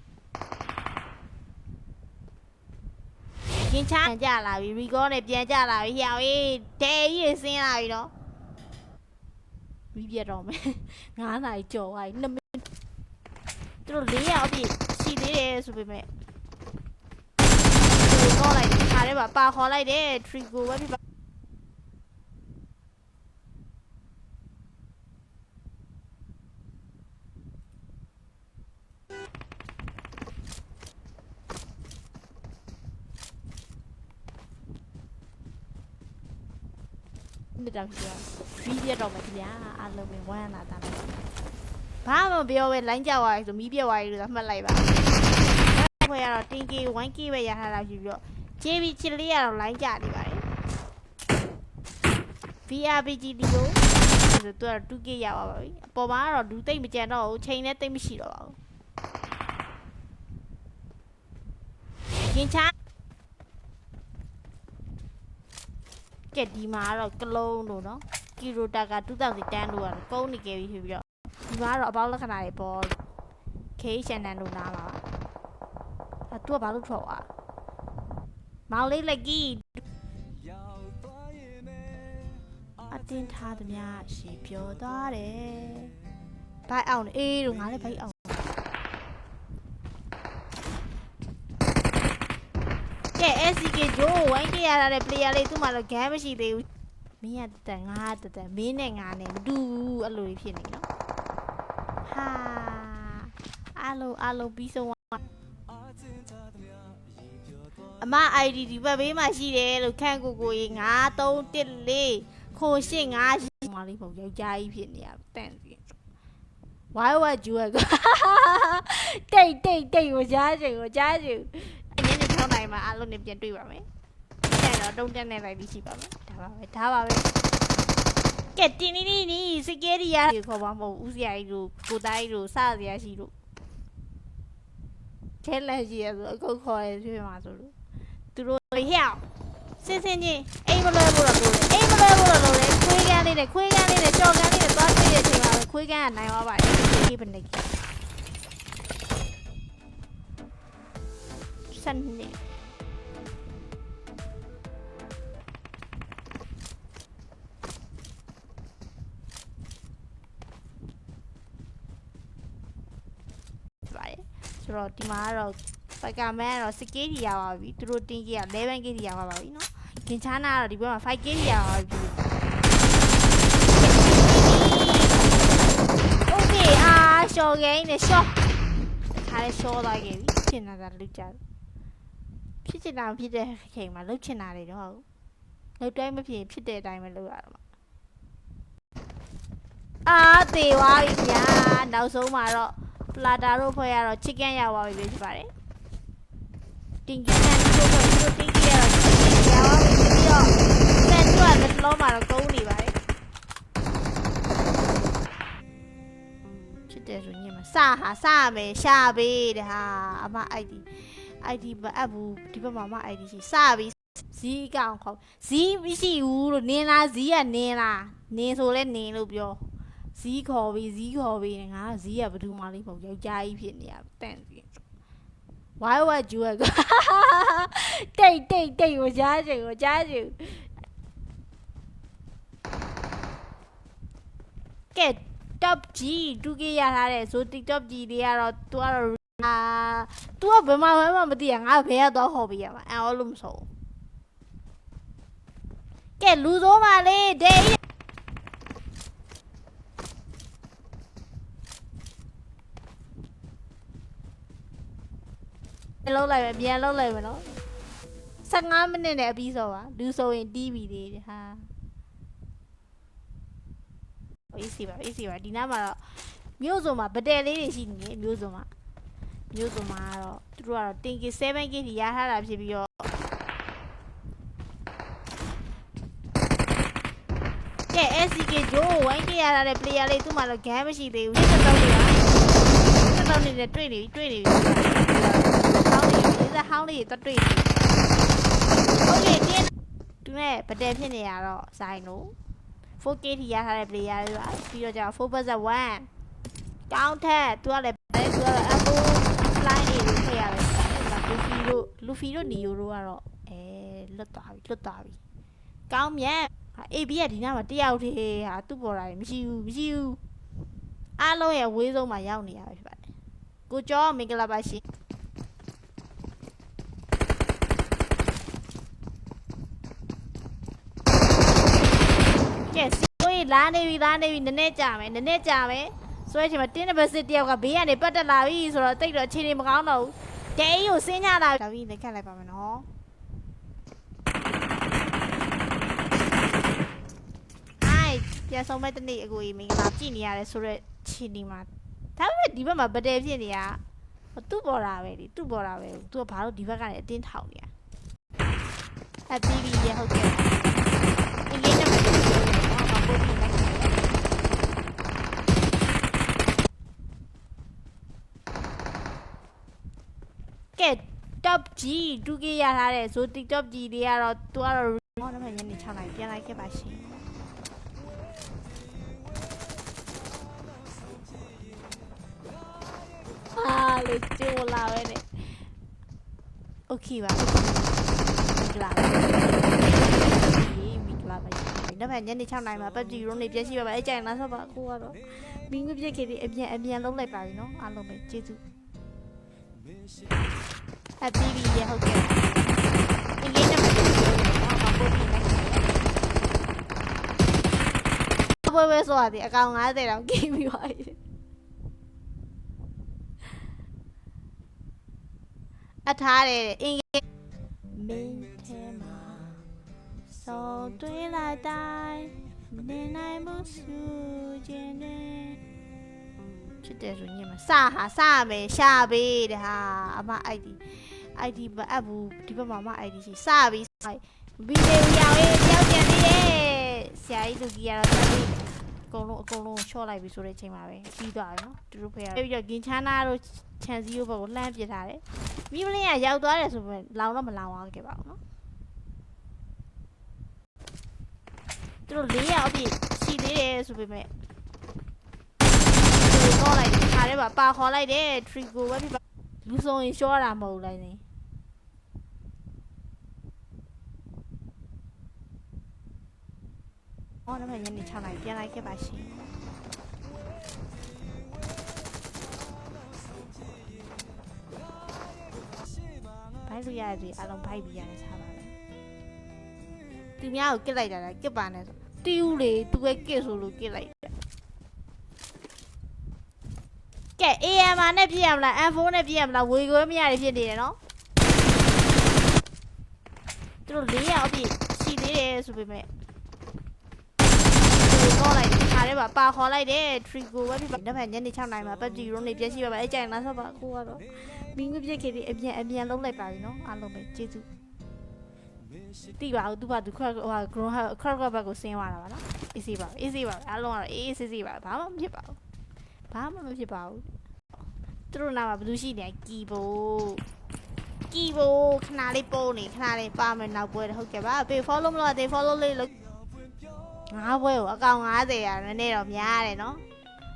ရင်ချပြန်ကြလာပြီ record နဲ့ပြန်ကြလာပြီဟျောင်းရေးတဲကြီးဆင်းလာပြီနော်မီးပြတ်တော့မယ်9နာရီကြော်သွားပြီ2မိနစ်သူတို့4ရောက်ပြီရှိသေးတယ်ဆိုပေမဲ့ဒီကောလိုက်ခါလေးပါခေါ်လိုက်တယ် trigo ပဲပြပါဒီတော့မီးပြတ်တော့မယ်ခင်ဗျာအားလုံးပဲဝမ်းလာတာဘာမှမပြောပဲလိုင်းကြောက်သွားပြီဆိုမီးပြတ်သွားပြီလို့မှတ်လိုက်ပါဖွဲ့ရတော့ 10K 1K ပဲရထားတာယူပြီးတော့ JB ချစ်လေးရတော့လိုင်းကြနေပါတယ် VRPG ဒီလိုဆိုတော့ 2K ရပါပြီအပေါ်မှာကတော့လူသိမ့်မကြံတော့ဘူးချိန်နဲ့သိမ့်မရှိတော့ပါဘူးရင်ချ ကဲဒီမှာတော့ကလုံးလို့နော်ကီရိုတာက2010လို့ကတော့ကုန်းနေခဲ့ပြီဖြစ်ပြီးတော့ဒီမှာတော့အပေါင်းလက္ခဏာတွေပေါ် KHN လို့နားလာတာသူကဘာလို့ထွက်သွားမောင်လေးလက်ကီအတင်းထားသမျှရှေ့ပြောသွားတယ်ဘိုက်အောင်အေးတို့ငါလည်းဘိုက်အောင်ကဲ SCK ဂျိုးဝိုင်းကြရတဲ့ player လေးသူ့မှာတော့ game မရှိသေးဘူးမင်းကတက်ငါတက်မင်းနဲ့ငါနဲ့မတူဘူးအဲ့လိုဖြစ်နေနော်ဟာအလုံးပြီးဆုံးအမ ID ဒီဘက်ဘေးမှာရှိတယ်လို့ခန့်ကိုကြီး9314ခိုရှင်း5မလေးပေါ့ယောက်ျားကြီးဖြစ်နေရတန့်စီဝိုင်းဝါဂျူကတိတ်ကိုကြားချင်အနည်းနဲ့6နိုင်မှာအလုံးနဲ့ပြန်တွေ့ပါမယ်အဲ့တော့တုံးတက်နေလိုက်ပြီးရှိပါမယ်ဒါပါပဲကဲတင်းနီစကယ်ရီယာခေါ်ပါမဟုတ်ဦးစရာကြီးတို့ကိုတိုင်းတို့စစရာရှိတို့ခဲလက်ကြီးရဆိုအခုခေါ်ရဖြစ်မှာဆိုလို့သူတို့ဟဲ့စင်ချင်းအိမ်မလွဲဘူးတော့လို့အိမ်မလွဲဘူးတော့လို့လေခွေးကန်းလေးနဲ့ကြော်ကန်းလေးနဲ့သွားတွေ့တဲ့အချိန်မှာခွေးကန်းကနိုင်သွားပါတယ်ဒီဘယ်နဲ့စံနေဆိုတော့ဒီမှာကတော့ပိုက်ကမန်ကတော့ 6k ထိရပါပြီသူတို့တင်းကြီးက 11k ထိရပါပါပြီနော်ဂင်ချာနာကတော့ဒီဘက်မှာ 5k ထိရပါပြီโอเคရှော့ဂိမ်းနဲ့ရှော့ခါလေးရှော့သွားခဲ့ပြီချင်တာလုကြဖြစ်ချင်တာဖြစ်တဲ့အချိန်မှာလုချင်တာတွေတော့လုတိုင်းမဖြစ်တဲ့အတိုင်းပဲလုရတော့သေသွားပြီဗျာနောက်ဆုံးမှာတော့ပလာတာတို့ဖွဲ့ရတော့ chicken ရပါပြီဖြစ်ပါတယ်တင်ကြီးနဲ့တို့ဖွဲ့တို့တင်ကြီးရတော့ chicken ရပါပြီပြီးတော့စက်ကျွတ်လက်လုံးမှာတော့ကုန်းနေပါတယ်ဖြစ်တယ်ဆိုညမှာစရမယ်ရှာပေးတဲ့ဟာအမ ID မအပ်ဘူးဒီဘက်မှာမ ID ရှိစပြီဇီးကောင်ခေါ်ဇီးမရှိဘူးလို့နင်းလားဇီးကနင်းလားနင်းဆိုလဲနင်းလို့ပြောဇီးခေါ်ပြီးငါဇီးကဘယ်သူမှလေးမဟုတ်ယောက်ျားကြီးဖြစ်နေရတန့်စီဝိုင်းဝါဂျူကတိတ်ကိုကြားချင်ကဲ top G 2K ရထားတဲ့ဆို TikTok G တွေကတော့ तू ကတော့तू ကဘယ်မှာမသိရငါဘယ်ကတော့ဟော်ပေးရမှာအော်လို့မဆိုကဲလူစိုးပါလေဒိတ်လုံးလိုက်ပဲပြန်လုံးလိုက်မယ်နော်15မိနစ်နဲ့အပြီးဆိုပါလူဆိုရင်တီးပြီလေဟာအေးစီပါဒီနားမှာတော့မြို့စုံမှာဗတယ်လေးတွေရှိနေတယ်မြို့စုံမှာကတော့သူတို့ကတော့တင်က 7k ထိရထားတာဖြစ်ပြီးတော့ကဲ SCK ဂျိုးဝိုင်းကြရတဲ့ player လေးသူ့မှာတော့ game မရှိသေးဘူးတက်တော့နေတာတွေ့နေပြီဟောင်းလေးတော့တွေ့နေโอเคသူနဲ့ဗတယ်ဖြစ်နေရတော့ဆိုင်လို့ 4k ထိရထားတဲ့ player တွေပါပြီးတော့ကြာ 4+1 ကောင်းထက်သူကလည်းသူကတော့ apple line တွေထည့်ရတယ်လူဖီတို့နီယိုတို့ကတော့လွတ်သွားပြီကောင်းမြတ် AB ကဒီနားမှာတယောက်တည်းဟာသူ့ပေါ်လာတယ်မရှိဘူးအားလုံးရဲ့ဝေးဆုံးမှာရောက်နေရပဲဖြစ်ပါတယ်ကိုကျော်မင်္ဂလာပါရှင်ကဲဆိုရင်လာနေပြီနည်းနည်းကြာမယ်ဆွဲချင်မှာတင်းနံပါတ်6တယောက်ကဘေးကနေပတ်တက်လာပြီဆိုတော့တိတ်တော့အခြေအနေမကောင်းတော့ဘူးဒဲကိုစင်းညလာဒါပြီးလက်ခတ်လိုက်ပါမယ်နော်ပြန်ဆုံးမဲ့တနေ့အကိုကြီးမင်္ဂလာကြည့်နေရတယ်ဆိုတော့ခြေနေမှာဒါပေမဲ့ဒီဘက်မှာဗတယ်ဖြစ်နေရသူ့ပေါ်တာပဲသူကဘာလို့ဒီဘက်ကနေအတင်းထောင်နေရအပီးပြီးရဟုတ်ကဲ့အရင်ကမပြောဘူးဘာပို့ပြီးလိုက်ကဲ top G 2K ရထားတဲ့ဆို TikTok G တွေကတော့သူကတော့ ဟောနောက်ညနေ6 နာရီပြန်လိုက်ခဲ့ပါရှင်ဟာလေကျိုးလာပဲနဲ့โอเคပါမိကလာပါနောက်ညနေ6 နာရီမှာပတ်တီရုံးနေပြည့်ရှိပါပါအဲ့ကြိုင်လားဆိုပါကိုကတော့မင်းငွေပြည့်ခေတည်းအပြန်လုံးလိုက်ပါပြီနော်အားလုံးပဲကျေးဇူးအပီးရဟုတ်ကဲ့အင်္ဂလိပ်နဲ့မပြောဘူးနော်ဘာပို့ပြီးလိုက်ပွဲဆိုရတယ်အကောင်90တောင်ကိပြီးပါပြီအထားတယ်အင်္ဂလိပ်မင်းထဲမှာစောတွေးလိုက်တိုင်းမနေနိုင်ဘူးစုကျင်နေချစ်တယ်ဆိုညမှာစမယ်ရှာပေးတဲ့ဟာအမ ID မအပ်ဘူးဒီဘက်မှာမ ID ရှိစပြီးဗီဒီယိုရောင်းရေးကြောက်ကြံနေတယ်ဆရာကြီးလူကြီးကတော့အကုန်လုံးရှော့လိုက်ပြီဆိုတဲ့အချိန်မှာပဲပြီးသွားတယ်နော်သူတို့ဖေးရပြီးတော့ဂင်ချာနာတို့ချန်စီယိုဘက်ကိုလှမ်းပစ်ထားတယ်မိမလေးကရောက်သွားတယ်ဆိုပေမဲ့လောင်တော့မလောင်သွားခဲ့ပါဘူးနော်သူတို့4ယောက်အပြည့်ရှိသေးတယ်ဆိုပေမဲ့တော့လိုက်တယ်ခါထဲမှာပါခေါ်လိုက်တယ်ထရီကိုပဲပြလူစုံရင်ရှော့တာမဟုတ်လိုက်နေဟောနောက်ညနေ6 နာရီပြန်လိုက်ခဲ့ပါရှင်ဘိုက်လို့ရတယ်အလုံးဘိုက်ပြီးရတယ်စားပါပဲသူများကိုကစ်လိုက်တာကစ်ပါနဲ့ဆိုတီးဦးလေသူပဲကစ်ဆိုလို့ကစ်လိုက်တယ်ကဲ AM နဲ့ပြည့်ရမလား M4 နဲ့ပြည့်ရမလားဝေခွဲမရတယ်ဖြစ်နေတယ်နော်သူတို့4ယောက်အပြည့်ရှိသေးတယ်ဆိုပေမဲ့တော့လိုက်တယ်ခါထဲမှာပါခေါ်လိုက်တယ်ထရီကိုပဲပြနောက်ညနေ6 နာရီမှာပတ်တီရုံးနေပြည့်ရှိပါပါအဲ့ကြိုင်လားဆိုပါကိုကတော့မင်းငွေပြည့်ခေတည်းအပြန်လုံးလိုက်ပါပြီနော်အားလုံးပဲကျေးဇူးတိပါဦးသူကသူခရဘက်ကိုဆင်းသွားတာပါနော်အေးစေးပါအားလုံးကတော့အေးစေးပါဘာမှမဖြစ်ပါဘူးသူတို့နာမှာဘယ်သူရှိနေကီဘိုခဏလေးပိုးနေခဏလေးပါမယ်နောက်ပွဲဟုတ်ကဲ့ပါဘေး follow မလို့တေ follow လေးလို့ငါးပွဲကိုအကောင်90ရာနည်းနည်းတော့များတယ်နော်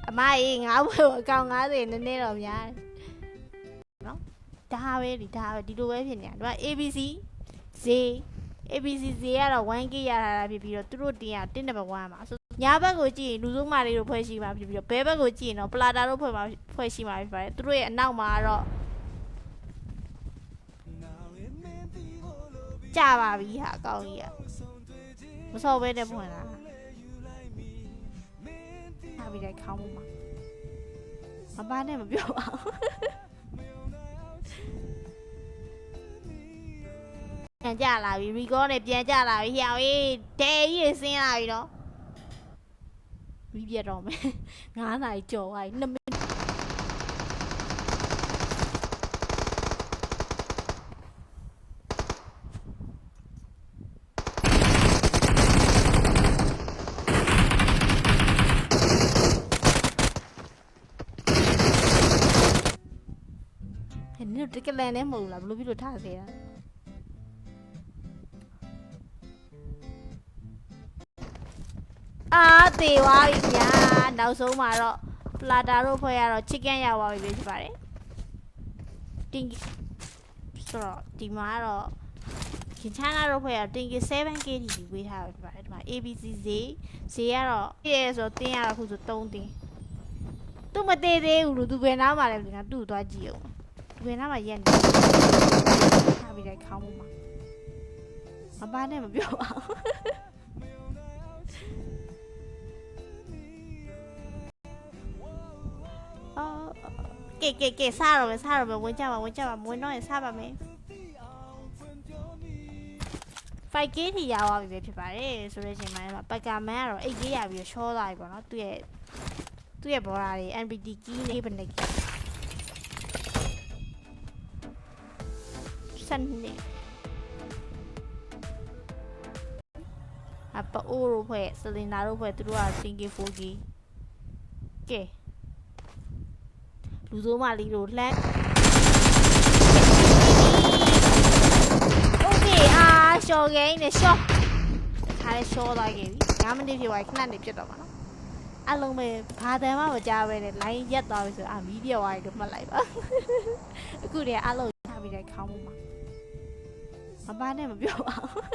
အမအေးငါးပွဲကိုအကောင်90နည်းနည်းတော့များတယ်နော်ဒါပဲဒီလိုပဲဖြစ်နေတာသူက ABC Z ကတော့ 1K ရထားတာဖြစ်ပြီးတော့သူတို့တင်ရ1 number 1မှာညာဘက်ကိုကြည့်ရင်လူစုမာလေးတို့ဖွဲ့ရှိမှာဖြစ်ပြီးတော့ဘဲဘက်ကိုကြည့်ရင်တော့ပလာတာတို့ဖွဲ့ရှိမှာဖြစ်ပါတယ်သူတို့ရဲ့အနောက်မှာတော့ကြပါပြီဟာအကောင်းကြီးကမစော်ဘဲနဲ့ဖွင့်လာဟာပြီးတဲ့ခေါင်းမှာမပါနဲ့မပြောပါဘူးပြန်ကြလာပြီရီကောနဲ့ပြန်ကြလာပြီဟျောင်းရေးတဲကြီးဆင်းလာပြီနော်ပြီးပြတော့မယ်9 နာရီကြော်သွားပြီ2 မိနစ်နင်တို့တကယ်လည်းမဟုတ်လားဘလို့ပြီးလို့ထားစေတာသေသွားပြီဗျာနောက်ဆုံးမှာတော့ပလာတာတို့ဖွဲ့ရတော့ chicken ရသွားပြီဖြစ်ပါတယ်တင်ဆိုတော့ဒီမှာတော့ခင်ချာနာတို့ဖွဲ့ရတင်က 7K ဒီဝေးထားပြီဖြစ်ပါတယ်ဒီမှာ ABC ဈေးကတော့ပြည့်ဆိုတင်းရတော့ခုဆို3တင်းသူမသေးသေးဘူးလို့သူဘယ်နားမှာလဲဆိုတော့သူ့သွားကြည့်အောင်သူဘယ်နားမှာရက်နေထားပြီးလိုက်ခေါင်းမှာမပါနဲ့မပြောပါဘူးကဲစားရမယ်ဝင်ကြပါမဝင်တော့ရင်စားပါမယ် 5K ထိရသွားပြီပဲဖြစ်ပါတယ်ဆိုတဲ့အချိန်မှာပတ်ကာမန်ကတော့ 8K ရပြီးရှော့သွားပြီပေါ့နော်သူ့ရဲ့ဘော်ဒါတွေ NBT key နဲ့ဘယ်နဲ့စံနေအပအိုးတို့ဖွဲ့စလင်နာတို့ဖွဲ့သူတို့က 10K 4K ကဲလူစိုးမလေးတို့လှမ်းโอเคရှော့ဂိမ်းနဲ့ရှော့ ထားတဲ့ short သွားခဲ့ပြီ9မိနစ်ဖြစ်သွားပြီခဏနေပြတ်တော့မှာနော်အလုံးပဲဘာတမ်းမှမကြားပဲနဲ့ line ရက်သွားပြီဆိုမီးပြတ်သွားပြီလို့မှတ်လိုက်ပါအခုတည်းအလုံးထားပြီးတဲ့ခေါင်းမှုမှာမပါနဲ့မပြောပါဘူး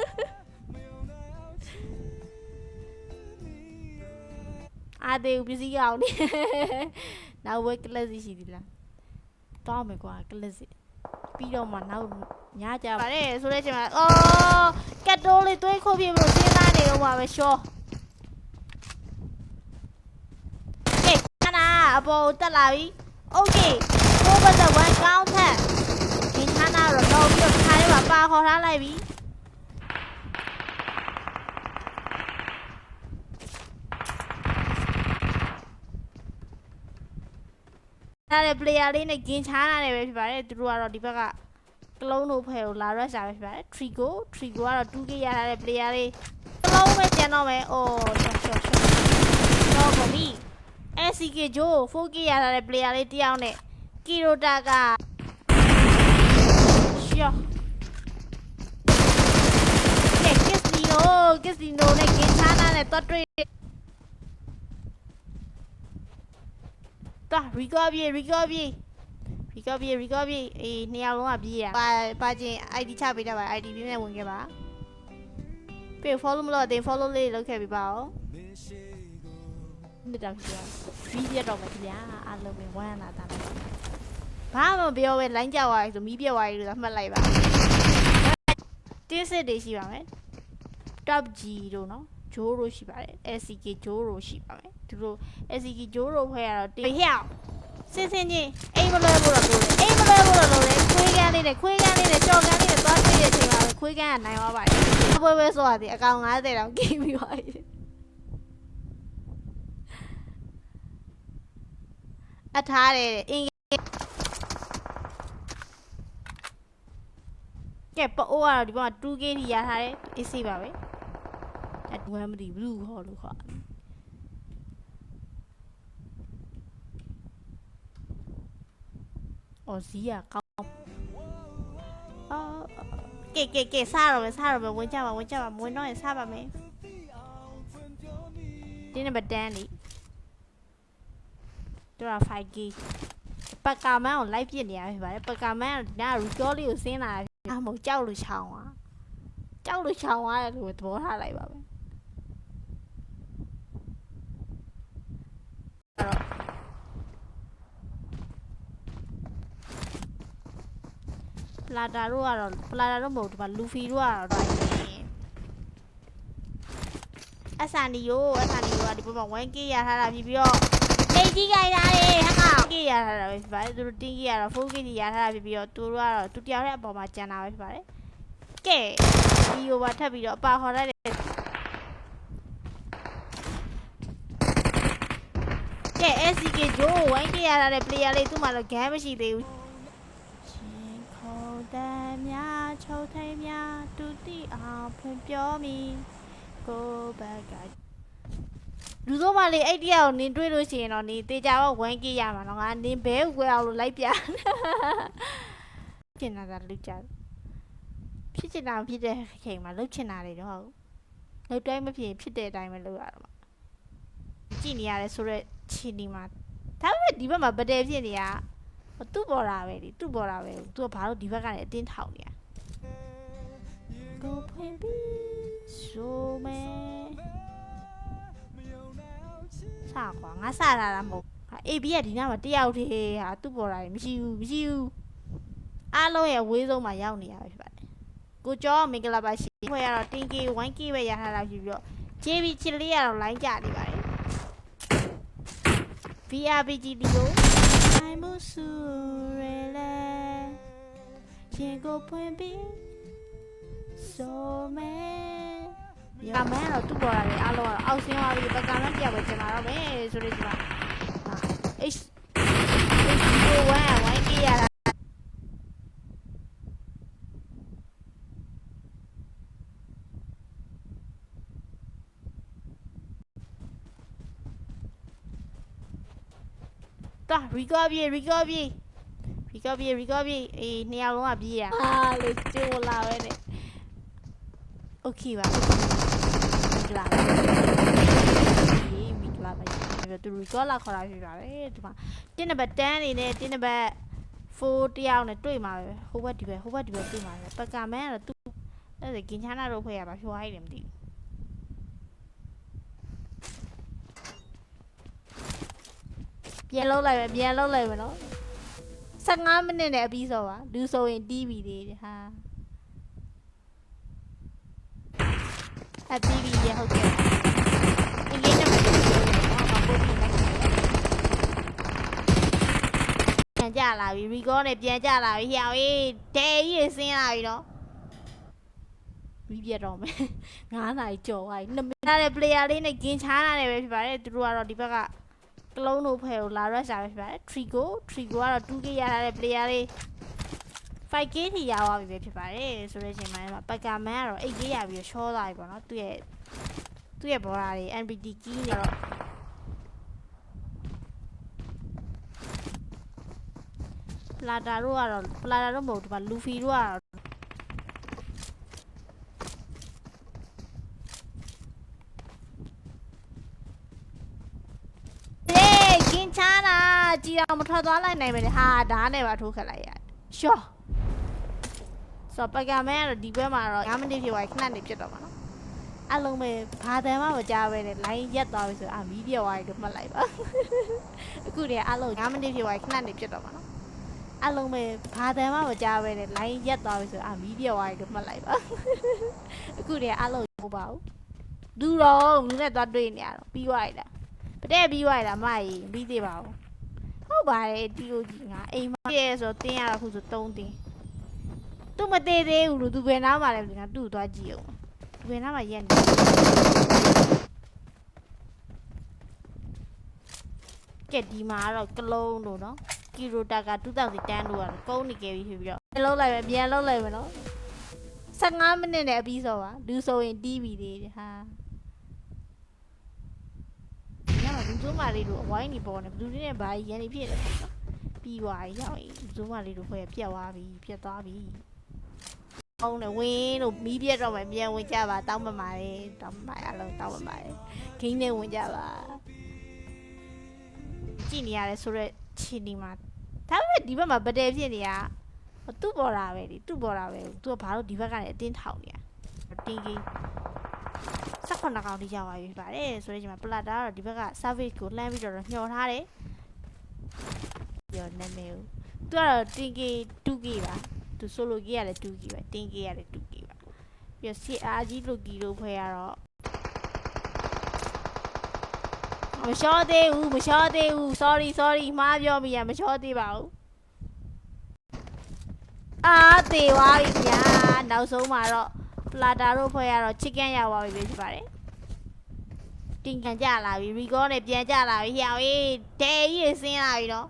အားသေးဘူးပစ္စည်းအောင်နေနောက်ဝဲကလစ်စီရှိသေးလားတောင်းမယ်ကွာကလစ်စီပြီးတော့မှနောက်ညကြပါတယ်ဆိုတဲ့ချိန်မှာအော်ကတ်တိုးလေးသွေးခုတ်ပြလို့စဉ်းစားနေတော့မှာပဲရှော့ကဲခဏအပေါ်တက်လာပြီโอเคကိုဘတ်တဲ့ဝန်ကောင်းထက်ဒီခဏတော့တော့ပြီးတော့ခါလေးမှာပါခေါ်ထားလိုက်ပြီအဲ့ဒီ player လေးနဲ့ gain ချားရတယ်ပဲဖြစ်ပါတယ်သူတို့ကတော့ဒီဘက်ကကလုံးတို့ဖဲကိုလာရက်ရှာပဲဖြစ်ပါတယ် Trigo ကတော့ 2k ရထားတဲ့ player လေးကလုံးပဲကျန်တော့မယ်အော်ရှော့တော့ပါပြီ SCK Joe 4k ရထားတဲ့ player လေးတယောက်နဲ့ Kirota ကရှော့ကဲ Casino နဲ့ gain ချားတဲ့တော့တွေ့တာrecovery အေးနှစ်ယောက်လုံးကပြေးတာပါချင်း ID ချပေးတတ်ပါ ID ပြင်းနဲ့ဝင်ခဲ့ပါပြေ follow မလို့အတင်း follow လေးလုပ်ခဲ့ပြပါဦးနှစ်တောင်ကြာဗီဒီယိုတော့မကြည့်ရအားလုံးပဲဝမ်းလာတာဘာမှမပြောပဲ line ကြောက်သွားပြီဆိုမီးပြတ်သွားပြီလို့မှတ်လိုက်ပါတင်းစစ်တွေရှိပါမယ် top G တို့နော်ဂျိုးတို့ရှိပါတယ် SCK ဂျိုးတို့ရှိပါမယ်သူတို့ SCK ဂျိုးတို့ဖွဲ့ရတော့တင်းဟျောက်စင်းချင်းအိမ်မလွဲဖို့တော့လို့လေခွေးကန်းလေးနဲ့ကြော်ကန်းလေးနဲ့သွားတွေ့တဲ့အချိန်မှာခွေးကန်းကနိုင်သွားပါတယ်ပွဲဆိုရတယ်အကောင်90တောင်ကိပြီးပါပြီအထားတယ်အင်းကဲပိုးကတော့ဒီဘက်မှာ 2k ထိရထားတယ်အေးစေးပါပဲအဲ့ဒီမသိဘူးခေါ်လို့ခေါ်အော်ဇီးကကောင်းအော်ကဲစားတော့မယ်ဝင်ကြပါဝင်တော့ရင်စားပါမယ်ဒီနံပါတ်10လीတော့ 5k ပကာမန်ကိုလိုက်ပြစ်နေရဖြစ်ပါတယ်ပကာမန်ကဒါ recall လေးကိုဆင်းလာတာမဟုတ်ကြောက်လို့ချောင်းသွားတယ်လို့သဘောထားလိုက်ပါပဲပလာတာတို့မဟုတ်ဒီမှာလူဖီတို့ကတော့တိုင်းနေအဆန်ဒီယိုကဒီဘက်မှာ 1k ရထားတာပြီးတော့အိတ်ကြီးကြိုင်ထားတယ်ဟာ k ရထားတာပဲဖြစ်ပါတယ်သူတို့တင်းကြီးရတော့ 4k ရထားတာပြီးတော့သူတို့ကတော့သူတယောက်တည်းအပေါ်မှာကျန်တာပဲဖြစ်ပါတယ်ကဲဒီယိုပါထပ်ပြီးတော့အပါခေါ်လိုက်တယ်ကဲ SCK Joe 1k ရထားတဲ့ player လေးသူ့မှာတော့ game မရှိသေးဘူးတမ်းများချုပ်ထိန်များတူတီအောင်ဖွင့်ပြောမိကိုဘက်ကလူစိုးမလေးအဲ့တရားကိုနင်တွေ့လို့ရှိရင်တော့နေတေချာတော့ 1k ရမှာတော့ငါနင်ဘဲဝဲအောင်လို့လိုက်ပြကျင်တာလူကြဖြစ်ချင်တာဖြစ်တဲ့ချိန်မှာလှုပ်ချင်တာတွေတော့လှုပ်တိုင်းမဖြစ်ဖြစ်တဲ့အတိုင်းပဲလုပ်ရတော့မှာကြည့်နေရတယ်ဆိုတော့ခြေဒီမှာဒါပေမဲ့ဒီဘက်မှာဗတယ်ဖြစ်နေရသူ့ပေါ်တာပဲသူကဘာလို့ဒီဘက်ကနေအတင်းထောင်နေရကိုဖွင့်ပြီးဆိုမဲစားကွာငါစားလာတာမဟုတ်အေးဘီကဒီနားမှာတယောက်တည်းဟာသူ့ပေါ်တာမရှိဘူးအားလုံးရဲ့ဝေးဆုံးမှာရောက်နေရပဲဖြစ်ပါတယ်ကိုကျော်မင်္ဂလာပါရှင်ခွဲရတော့ 10k 1k ပဲရထားတာဖြစ်ပြီးတော့ JB ချစ်လေးရတော့ line ကြနေပါတယ် VRPG ဒီကိုI'm a surrender ချင်းကိုဖွင့်ပြီးဆိုမဲကမန်းတော့သူ့ပေါ်လာတယ်အားလုံးကတော့အောက်ဆင်းသွားပြီးပကမန်းတရားပဲကျင်လာတော့မယ်ဆိုလို့ဒီမှာ 1k ရတာတာ recovery အေးနှစ်ယောက်လုံးကပြေးရလေကျိုးလာပဲနဲ့ okay ပါ ကလာမိကလာပဲသူ record လာခေါ်တာဖြစ်ပါတယ်ဒီမှာတင်းနံပါတ်10အနေနဲ့တင်းနံပါတ်4တယောက်နဲ့တွေ့မှာပဲဟိုဘက်ဒီဘက်တွေ့မှာပဲပကမန်ကတော့သူအဲ့ဒါကင်ချာနာတော့ဖွဲ့ရပါဖြိုးဟိုင်းတယ်မသိဘူးပြန်လုံးလိုက်မယ်နော်15မိနစ်နဲ့အပြီးဆိုပါလူဆိုရင်တီးပြီလေဟာအပြီးပြီရဟုတ်ကဲ့အရင်ကမပြောဘူးဘာပို့ပြီးလိုက်ပြန်ကြလာပြီ record နဲ့ပြန်ကြလာပြီဟျောင်းအေးတဲကြီးဆင်းလာပြီနော်ပြီးပြတော့မယ်9နာရီကြော်သွားပြီ2မိနစ်တဲ့ player လေးနဲ့ game ချားလာတယ်ပဲဖြစ်ပါတယ်သူတို့ကတော့ဒီဘက်ကကလုံးတို့ဖဲကိုလာရက်ရှာပဲဖြစ်ပါတယ် Trigo ကတော့ 2k ရထားတဲ့ player လေး 5k ထိရသွားပြီပဲဖြစ်ပါတယ်ဆိုတဲ့အချိန်မှာပကာမန်ကတော့ 8k ရပြီးတော့ရှောသွားပြီပေါ့နော်သူ့ရဲ့ဘောရာတွေ NPT key နေတော့ပလာတာတို့မဟုတ်ဒီမှာလူဖီတို့ကတော့ချာနာကြည်အောင်မထွက်သွားလိုက်နိုင်မယ်ဟာဓာတ်နဲ့ပါထိုးခတ်လိုက်ရရှော့ဆိုပကမန်ကတော့ဒီဘက်မှာတော့9မိနစ်ဖြစ်သွားခဏနေပြတ်တော့မှာနော်အလုံးပဲဘာတမ်းမှမကြားပဲနဲ့လိုင်းရက်သွားပြီဆိုမီးပြော်သွားပြီလို့မှတ်လိုက်ပါအခုတည်းအလုံး9မိနစ်ဖြစ်သွားခဏနေပြတ်တော့မှာနော်အလုံးပဲဘာတမ်းမှမကြားပဲနဲ့လိုင်းရက်သွားပြီဆိုမီးပြော်သွားပြီလို့မှတ်လိုက်ပါအခုတည်းအလုံးမဟုတ်ပါဘူးလူနဲ့သွားတွေ့နေရတော့ပြီးသွားပြီလားပတဲ့ပြီးသွားလားမကြီးပြီးသေးပါဘူးဟုတ်ပါတယ်တီအိုကြီးငါအိမ်မပြည့်ဆိုတင်းရတော့ခုဆို3တင်းသူမသေးသေးဘူးလို့သူဘယ်နားမှာလဲငါသူ့သွားကြည့်အောင်သူဘယ်နားမှာရက်နေကဲဒီမှာတော့ကလုံးတို့နော်ကီရိုတာက2010တို့ကတော့ကုန်းနေခဲ့ပြီဖြစ်ပြီးတော့ပြန်လုံးလိုက်မယ်နော်15မိနစ်နဲ့အပြီးဆိုပါလူဆိုရင်တီးပြီလေဟာဘူးစုံမလေးတို့အဝိုင်းနေပေါ်နေဘလူးလေးနဲ့ဘာကြီးရန်နေဖြစ်တယ်ပေါ့နော်ပြီးသွားပြီရောက်ရင်ဘူးစုံမလေးတို့ဖွဲ့ပြတ်သွားပြီအောင်းနေဝင်းတို့မီးပြတ်တော့မှပြန်ဝင်ကြပါတောင်းပမာလေးတောင်းပမာအလုံးတောင်းပမာလေးဂိမ်းနဲ့ဝင်ကြပါကြည့်နေရတယ်ဆိုတော့ချင်းဒီမှာဒါပေမဲ့ဒီဘက်မှာဗတယ်ဖြစ်နေတာသူ့ပေါ်တာပဲလေသူကဘာလို့ဒီဘက်ကနေအတင်းထောင်နေရတင်းကြီး18ကောင်ထိရောက်သွားပြီပါတယ်ဆိုတော့ဒီမှာပလာတာကတော့ဒီဘက်က service ကိုလှမ်းပြီးတော့ညှော်ထားတယ်ပြောနေနေသူကတော့ 10k 2k ပါသူ solo key ရတယ် 2k ပဲ 10k ရတယ် 2k ပါပြီးတော့ CR ကြီးလိုကီလို့ဖွဲ့ရတော့မလျှော့သေးဘူး sorry မှားပြောမိရမလျှော့သေးပါဘူးသေသွားပြီညာနောက်ဆုံးမှာတော့ပလာတာတို့ဖွဲ့ရတော့ chicken ရသွားပြီဖြစ်ပါတယ်တင်ကန်ကြလာပြီ record နဲ့ပြန်ကြလာပြီဟျောင်းအေးတဲကြီးဆင်းလာပြီနော်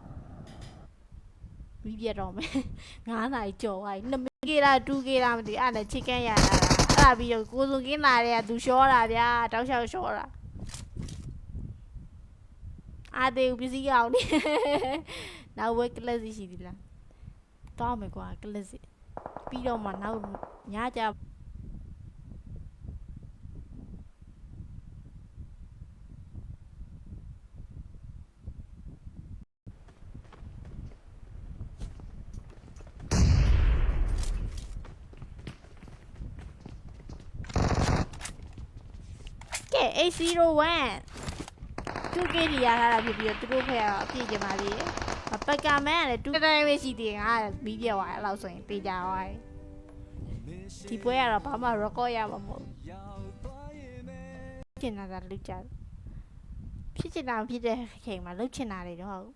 ပြီးပြတော့မယ်9နာရီကြော်သွားပြီ2k လား 2k လားမသိအဲ့နဲ့ chicken ရလာတာအဲ့ဒါပြီးတော့ကိုစုံကင်းလာတဲ့ကသူရှောတာဗျာတောက်လျှောက်ရှောတာသေးဘူးပစ္စည်းအောင်နေနောက်ဝက်ကလစ်ရှိသေးလားတောင်းမယ်ကွာကလစ်ပြီးတော့မှနောက်ညကြ801 2k ဒီရထားတာဖြစ်ပြီးတော့သူတို့ဖက်ကတော့အပြည့်ကျပါသေးတယ်ပကမန်ကလည်း2တိုင်းပဲရှိသေးတယ်ငါမီးပြသွားအဲ့လောက်ဆိုရင်ပေးကြသွားတယ်ဒီပွဲကတော့ဘာမှ record ရမှာမဟုတ်ကျင်တာလုကြဖြစ်ချင်တာဖြစ်တဲ့ချိန်မှာလုချင်တာတွေတော့ဟုတ်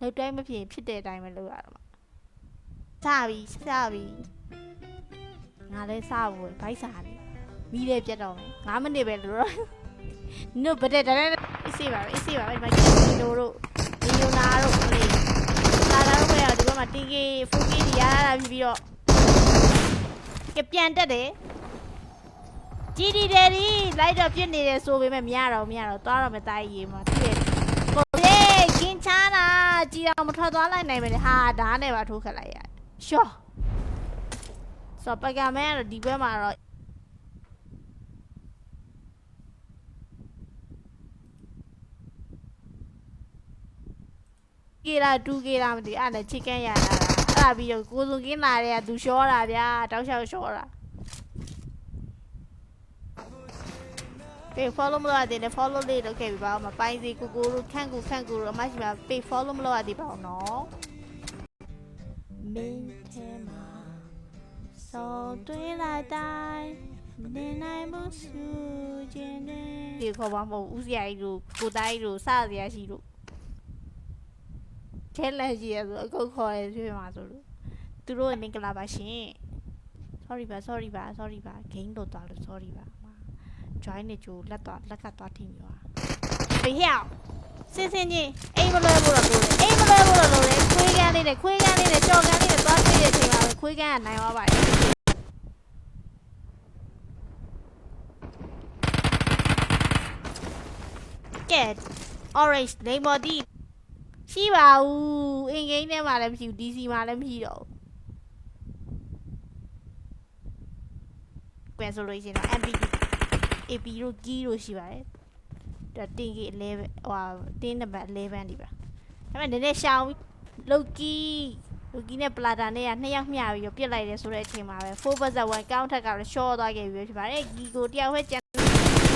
လုတိုင်းမဖြစ်ဖြစ်တဲ့အတိုင်းပဲလုရတော့မှာစပြီငါလည်းစဖို့ဘိုက်စားနေမီးလည်းပြတ်တော့မယ်9မိနစ်ပဲလို့တော့နို့ဗတဲ့တဲ့အေးစေးပါပဲဒီမှာတို့ဒီယိုနာတို့လေးလာတော့ပဲဒီဘက်မှာ 10k 4k ဒီရတာဖြစ်ပြီးတော့ကပြန်တက်တယ်ကြီးဒီတယ်ဒီလိုက်တော့ပြစ်နေတယ်ဆိုပေမဲ့မရတော့သွားတော့မတိုင်းရေးမှာပြည့်ကိုလေးကင်းချာနာကြည်အောင်မထွက်သွားလိုက်နိုင်မယ်ဟာဓာတ်နဲ့ပါထိုးခတ်လိုက်ရရှော့ဆိုပကမန်ကတော့ဒီဘက်မှာတော့ ကေလာ2ကေလာမသိအဲ့ဒါချစ်ကန်ရတာအဲ့ဒါပြီးတော့ကိုစုံကင်းလာတဲ့ကသူရှောတာဗျာတောက်လျှောက်ရှောတာပေး follow မလုပ်ရသေးတယ် follow လေးလုပ်ခဲ့ပြီပါမပိုင်းစီကိုတို့ခန့်ကိုတို့အမရှိမှာပေး follow မလုပ်ရသေးပါဘူးနော်မင်းထဲမှာစောတွေးလိုက်တိုင်းနေနိုင်မှုစုခြင်းနဲ့ဒီခေါ်ပါမဟုတ်ဦးစရာကြီးတို့ကိုတိုင်းတို့စစရာရှိတို့ထဲလက်ရှိရဆိုအခုခေါ်ရဖြစ်မှာဆိုလို့သူတို့မင်္ဂလာပါရှင် sorry ပါ game တော့သွားလို့ sorry ပါ join နေကြလက်ကသွားထိမြောဘေးဟျောက်စင်ချင်းအိမ်မလွဲဘူးတော့လို့အိမ်မလွဲဘူးတော့လို့လေခွေးကန်းလေးနဲ့ကြော်ကန်းလေးနဲ့သွားတွေ့တဲ့အချိန်မှာခွေးကန်းကနိုင်သွားပါတယ်ကဲ orange လိမ္မော်တီရှိပါဘူးအင်ဂိမ်းထဲမှာလည်းမရှိဘူး DC မှာလည်းမရှိတော့ဘူးပြန်ဆိုလို့ရှိရင်တော့ MPD AP တို့ key တို့ရှိပါတယ်ဒါတင်ကြီး11ဟိုတင်းနံပါတ်11ဒီပါဒါပေမဲ့နည်းနည်းရှောင်းပြီးလုတ်ကီနဲ့ပလာတာနဲ့က2ယောက်မျှပြီးတော့ပြစ်လိုက်တယ်ဆိုတဲ့အချိန်မှာပဲ4/1 count ထက်ကတော့ short သွားခဲ့ပြီဖြစ်ပါတယ်ကီကိုတယောက်ပဲကျန်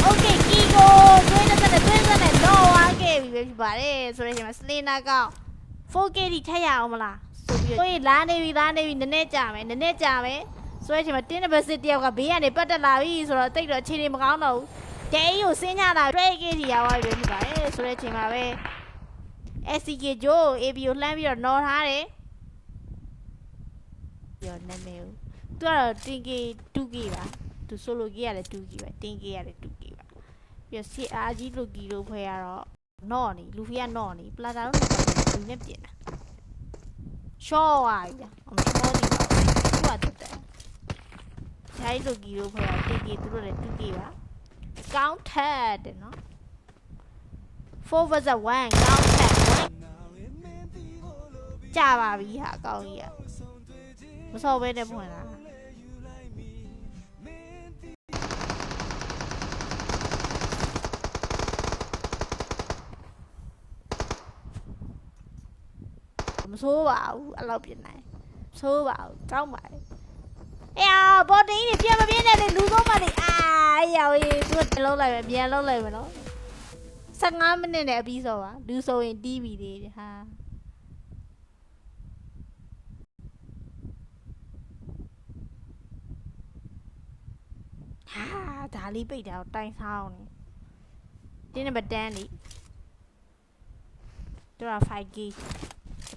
Okay ကီကိုတွင်းနဲ့တော့ဝါခဲ့ပြီပဲဖြစ်ပါတယ်ဆိုတဲ့အချိန်မှာ Selena ကောင်း 4K ထိထက်ရအောင်မလားဆိုပြီးတော့လာနေပြီနည်းနည်းကြာမယ်ဆိုတဲ့အချိန်မှာတင်းနံပါတ်6တယောက်ကဘေးကနေပတ်တက်လာပြီဆိုတော့တိတ်တော့အခြေအနေမကောင်းတော့ဘူးဒဲကြီးကိုဆင်းကြတာ3K ထိရောက်သွားပြီဖြစ်ပါတယ်ဆိုတဲ့အချိန်မှာပဲ SCK ဂျိုး AB ကိုလှမ်းပြီးတော့နော်ထားတယ်ပြောနာမည်ကိုသူကတော့တင်ကေ 2K ပါသူ solo ကေရတယ် 2K ပဲတင်ကေရတယ် 2K ပါပြီးတော့ CR ကြီးလိုကီလိုဖွဲရတော့နော့နေလူဖီကနော့နေပလာတာတော့လူနဲ့ပြင်တာရှော့သွားပြီအမရှော့ဒီပါသူကတက်ဂျိုင်းလိုကီလိုဖွဲရတင်ကေသူတို့လည်း 2K ပါကောင်းထက်တယ်နော် 4/1 ကောင်းထက်ကြာပါပြီဟာကောင်းကြီးอ่ะမစော်ဘဲနဲ့ဖွင့်လာမဆိုးပါဘူးအဲ့လောက်ပြင်နိုင်ဆိုးပါဘူးကောင်းပါလေအေးဘော်တင်းကြီးပြန်မပြင်းနဲ့လေလူသုံးပါလေအာရောင်ကြီးသူကလုံးလိုက်မယ်ပြန်လုံးလိုက်မယ်နော်15မိနစ်နဲ့အပြီးဆိုပါလူဆိုရင်တီးပြီလေဟာဒါလေးပိတ်တာတိုင်ဆောင်နေတင်းနံပါတ်10လေသူက 5K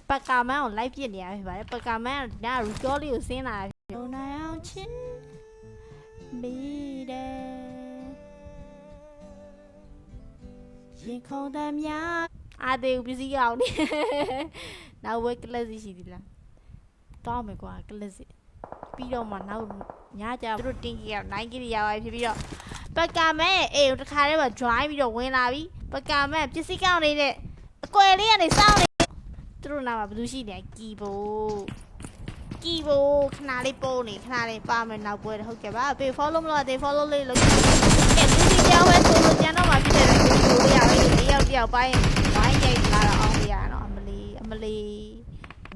ပကာမန်ကိုလိုက်ပြစ်နေရဖြစ်ပါတယ်ပကာမန်ကဒါရူကောလေးကိုဆင်းလာတယ်။နိုင်အောင်ချင်းမိတယ်ရင်ခုန်တဲ့များအားသေးဘူးပစ္စည်းအောင်နေနောက်ဝဲကလပ်စီရှိသေးလားတောင်းမယ်ကွာကလပ်စီပြီးတော့မှနောက်ညကြသူတို့တင်းကြီးက9ကီရပါဖြစ်ပြီးတော့ပကာမန်အေးတခါတည်းမှာ join ပြီးတော့ဝင်လာပြီပကာမန်ပစ္စည်းကောင်းနေတဲ့အကွယ်လေးကနေစောင်းနေသူတို့နာမှာဘယ်သူရှိနေကီဘိုခဏလေးပိုးနေခဏလေးပါမယ်နောက်ပွဲဟုတ်ကဲ့ပါပေး follow မလို့သေး follow လေးလုပ်ကဲလူစီကြောင်းပဲဆိုလို့ကျန်တော့မှဖြစ်တယ်လူစီကိုရပဲတယောက်ပိုင်းဝိုင်းကြိတ်လာတော့အောင်ရနော်အမလီ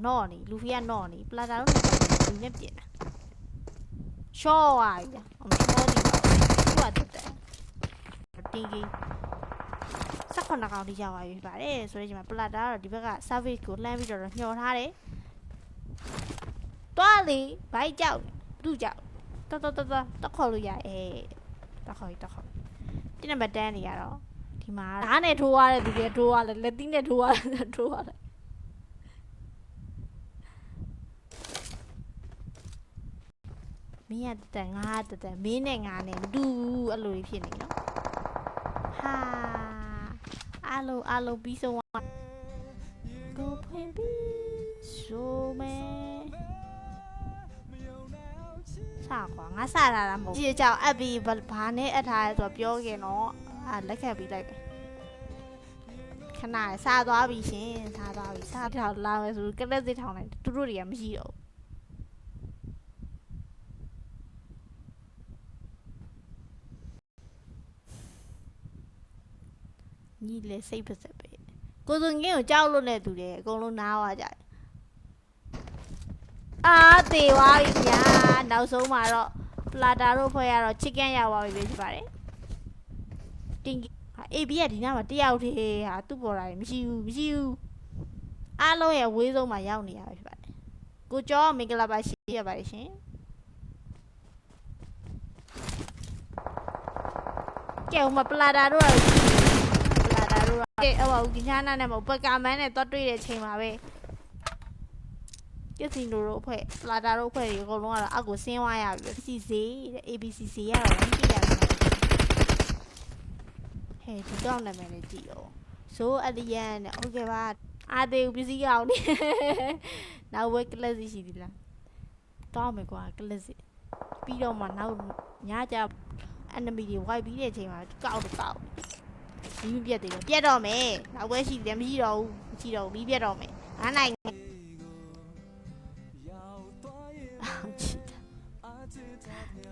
နော့နေလူဖီကနော့နေပလာတာတော့လူနဲ့ပြင်တာရှော့သွားပြီအမရှော့ဒီပါသူကတက်တီကြီး18ကောင်ထိရောက်သွားပြီပါတယ်ဆိုတော့ဒီမှာပလာတာကတော့ဒီဘက်က service ကိုလှမ်းပြီးတော့ညှော်ထားတယ်တွားလေဘိုက်ကြောက်သူ့ကြောက်တော့ခေါ်လို့ရတော့ခေါ်တင်းနံပါတ်10နေရတော့ဒီမှာဓာတ်နဲ့ထိုးရတဲ့သူတွေထိုးရလဲလက်သီးနဲ့ထိုးရလဲမင်းရတဲ့ငါတဲ့မင်းနဲ့ငါနဲ့မတူဘူးအဲ့လိုဖြစ်နေနော်ဟာအားလုံးပြီးဆုံးကိုဖွင့်ပြီးဆိုမယ်စားကွာငါစားလာတာမဟုတ်ဒီကြောင့်အပ်ပြီးဘာနဲ့အပ်ထားလဲဆိုတော့ပြောခင်တော့လက်ခံပြီးလိုက်ပဲခဏစားသွားပြီရှင်စားထောင်လာမယ်ဆိုကလက်စစ်ထောင်လိုက်သူတို့တွေကမရှိတော့ညီလေစိတ်ပစက်ပဲ ကိုစုံငင်းကိုကြောက်လို့နဲ့သူတယ်အကုန်လုံးနားသွားကြတယ်အာတေသွားပြီညာနောက်ဆုံးမှာတော့ပလာတာတို့ဖွဲ့ရတော့ချစ်ကန်ရောက်သွားပြီဖြစ်ပါတယ်တင်အေဘီကဒီနားမှာတယောက်တည်းဟာသူ့ပေါ်လာတယ်မရှိဘူးအားလုံးရဲ့ဝေးဆုံးမှာရောက်နေရဖြစ်ပါတယ်ကိုကျော်မင်္ဂလာပါရှိရပါတယ်ရှင်ကဲဟိုမှာပလာတာတို့ကဲဟိုကညာနာနဲ့မဟုတ်ပကာမန်းနဲ့တော့တွေ့တဲ့ချိန်မှာပဲကျစီနိုတို့အဖွဲ့ပလာတာတို့အဖွဲ့တွေအကုန်လုံးကတော့အောက်ကိုဆင်းသွားရပြီစီစေးတဲ့ ABC ရတော့ဝိုင်းကြည့်ရတယ်ဟဲ့ဒီတော့နာမည်လေးကြည့်အောင်ဆိုအလီယန်နဲ့โอเคပါအာသေးပစ္စည်းအောင်နေနောက်ဝက်ကလစ်ရှိသေးလားတောင်းမယ်ကွာကလစ်ပြီးတော့မှနောက်ညကြ enemy တွေဝိုက်ပြီးတဲ့အချိန်မှာကောက်မီးပြတ်သေးတယ်ပြတ်တော့မယ်နောက်ဝဲရှိတယ်မရှိတော့ဘူးမီးပြတ်တော့မယ်9နိုင်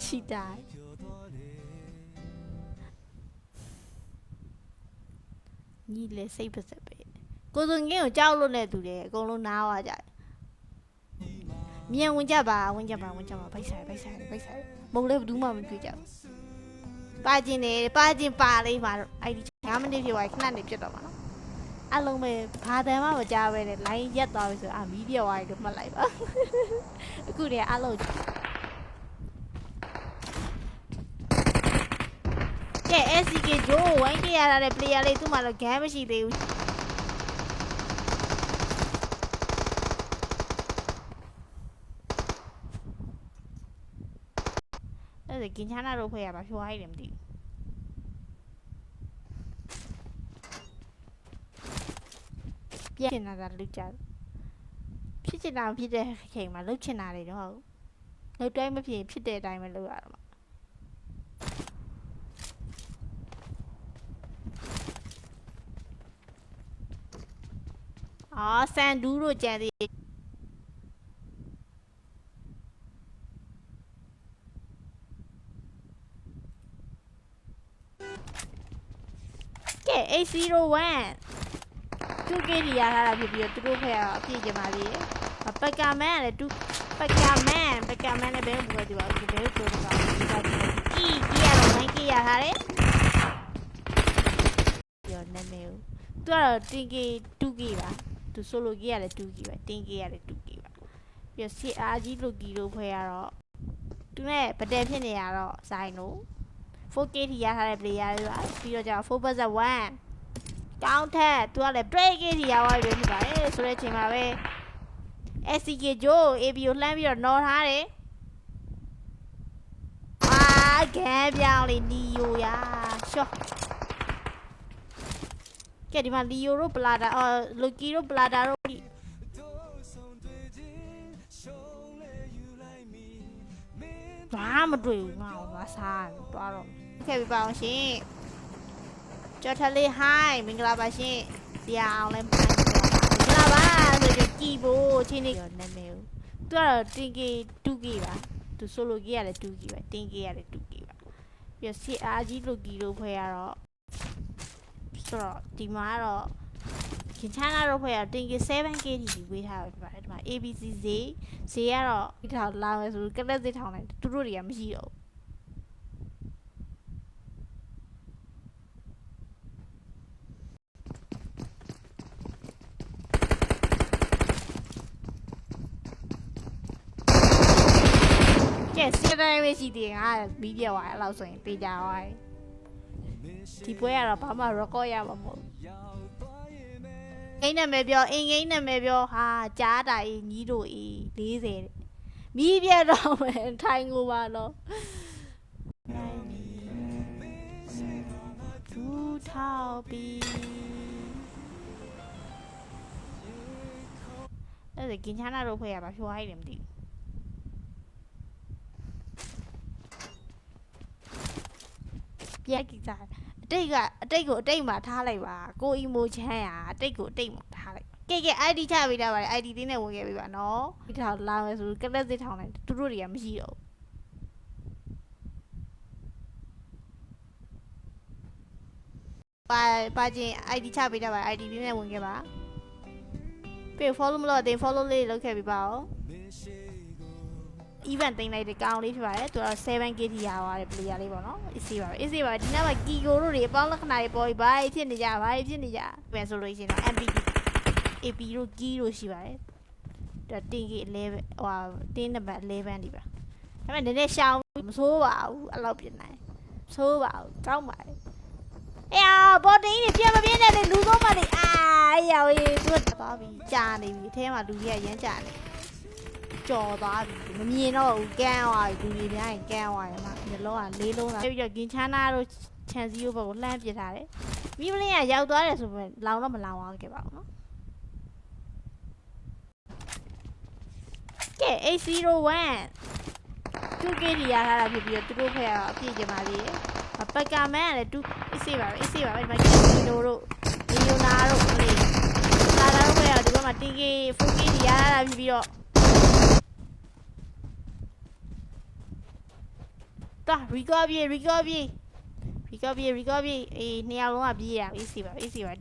ချီတာညီလေစိတ်ပစက်ပဲကိုစုံငင်းကိုကြောက်လို့နဲ့သူတယ်အကုန်လုံးနားသွားကြတယ်မြန်ဝင်ကြပါဘိုက်ဆိုင်မဟုတ်လေဘူးမှမပြေကြဘူးပါကျင်ပါလေးမှာအဲ့ဒီ9မိနစ်ပြည့်သွားခဏနေပြတ်တော့မှာနော်အလုံးပဲဘာတမ်းမှမကြားပဲနဲ့လိုင်းရက်သွားပြီဆိုမီးပြတ်သွားပြီလို့မှတ်လိုက်ပါအခုတည်းအလုံးကဲ SCK ဂျိုးဝိုင်းကြရတဲ့ player လေးသူ့မှာတော့ game မရှိသေးဘူးအဲ့ဒါကင်ချာနာတို့ဖွဲ့ရပါဖြိုးဟိုင်းတယ်မသိဘူးပြင်းနေတာလူကြဖြစ်ချင်တာဖြစ်တဲ့ချိန်မှာလှုပ်ချင်တာတွေတော့လှုပ်တိုင်းမဖြစ်ဖြစ်တဲ့အတိုင်းပဲလှုပ်ရတော့အော်ဆန်ဒူးတို့ကြံသေးကဲ801 2K ဒီရထားတာဖြစ်ပြီးတော့သူတို့ဖက်ရအပြည့်ကြပါလေပကမန်လည်းပကမန်လည်းဘယ်လိုပြောကြပါဦးဘယ်လိုပြောတာဒီရတော့9K ရထားတယ်ပြောနေမေသူကတော့ 10K 2K ပါသူ solo K ရတယ် 2K ပဲ 10K ရတယ် 2K ပါပြီးတော့ CR ကြီးလို K လို့ဖွဲ့ရတော့သူနဲ့ပတဲဖြစ်နေရတော့ဆိုင်လို့ 4K ထိရထားတဲ့ player တွေပါပြီးတော့ကျတော့ 4+1 ကောင်းထက်သူကလည်း break ထိရသွားပြီဖြစ်ပါတယ်ဆိုတဲ့အချိန်မှာပဲ SCK ဂျိုး AB ကိုလှမ်းပြီးတော့နော်ထားတယ်ဂမ်းပြောင်းလေးနီယိုရရှော့ကဲဒီမှာလီယိုတို့ပလာတာလိုကီတို့ပလာတာတို့ဘာမတွေ့ဘူးငါ့ကိုငါစားတွားတော့ခဲ့ပြပါအောင်ရှင်ကျော်ထလေးဟိုင်းမင်္ဂလာပါရှင်ဆရာအောင်လဲမင်္ဂလာပါဆိုကြကြည်ဖို့ချင်းနေနာမည်သူကတော့ 10K 2K ပါသူ solo K ရတယ် 2K ပဲ 10K ရတယ် 2K ပါပြီးတော့ CR ကြီးလိုကီတို့ဖွဲ့ရတော့ဆိုတော့ဒီမှာတော့ခင်ချာနာတော့ဖွဲ့ရ 10K 7K ထိဝေးထားပဲပါတယ်ဒီမှာ ABC ဈေးကတော့ဒီထောင်လာမယ်ဆိုကလက်စစ်ထောင်လိုက်သူတို့တွေကမရှိတော့ကဲစစ်တိုင်းပဲရှိသေးငါမီးပြတ်သွားအဲ့လောက်ဆိုရင်တေးကြသွားဒီပွဲကတော့ဘာမှ record ရမှာမဟုတ်အင်းနာမည်ပြောအင်းဂိမ်းနာမည်ပြောဟာကြားတာအေးညီးတို့အေး40မီးပြတ်တော့မယ်ထိုင်ကိုပါတော့သူထောက်ပြီးအဲ့ဒါကင်ချာနာတို့ဖွဲ့ရပါဖြိုးဟိုင်းတယ်မသိဘူးပြက်ကြည့်စားအတိတ်ကိုအတိတ်မှာထားလိုက်ပါကိုအီမိုချမ်းရအတိတ်ကိုအတိတ်မှာထားလိုက်ကဲ ID ချပေးတာပါလေ ID လေးနဲ့ဝင်ခဲ့ပြီပါနော်ဒီထောင်လာမယ်ဆိုကလက်စစ်ထောင်လိုက်သူတို့တွေကမရှိတော့ဘူး ပါချင်း ID ချပေးတာပါ ID ပြင်းပြဝင်ခဲ့ပါပြေ follow မလို့တင် follow လေးလုပ်ခဲ့ပြီးပါဦး event တင်လိုက်တဲ့ကောင်လေးဖြစ်ပါတယ်သူက7k ထိရသွားတယ် player လေးပေါ့နော် easy ပါပဲ easy ပါဒီနေ့မှာ Kigo တို့တွေအပေါင်းလက္ခဏာတွေပေါ်ပြီးဘာဖြစ်နေကြပြန်ဆိုလို့ရှိရင်တော့ MPD AP တို့ key တို့ရှိပါတယ်ဒါတင် k 11ဟိုတင်းနံပါတ်11ဒီပါဒါပေမဲ့နည်းနည်းရှောင်းမဆိုးပါဘူးအဲ့လောက်ပြင်နိုင်ဆိုးပါဘူးကောင်းပါတယ်အေးဘော်တင်းကြီးပြန်မပြင်းနဲ့လေလူသုံးပါလေအေးရောသူကသွားပြီကြာနေပြီအထဲမှာလူကြီးကရမ်းကြာနေကြော်သွားပြီမမြင်တော့ဘူးကန်းသွားပြီလူကြီးများရင်ကန်းသွားရမှာညလုံးကလေးလုံးလာပြီးတော့ဂင်ချာနာတို့ချန်စီယိုဘက်ကိုလှမ်းပစ်ထားတယ်မိမလင်းကရောက်သွားတယ်ဆိုပေမဲ့လောင်တော့မလောင်အောင်ခဲ့ပါဘူးနော်ကဲ 801 2k ဒီရထားတာဖြစ်ပြီးတော့သူတို့ဖက်ကတော့အပြည့်ကျင်ပါသေးတယ်ပကမန်ကလည်း2 easy ပါပဲ easy ပါပဲဒီမှာကီနိုတို့လီယိုနာတို့ကလေးလာတာတို့ဖက်ကတော့ဒီဘက်မှာ 10k 4k ဒီရထားတာဖြစ်ပြီးတော့တာ recovery အေးနှစ်ယောက်လုံးကပြေးရ easy ပါ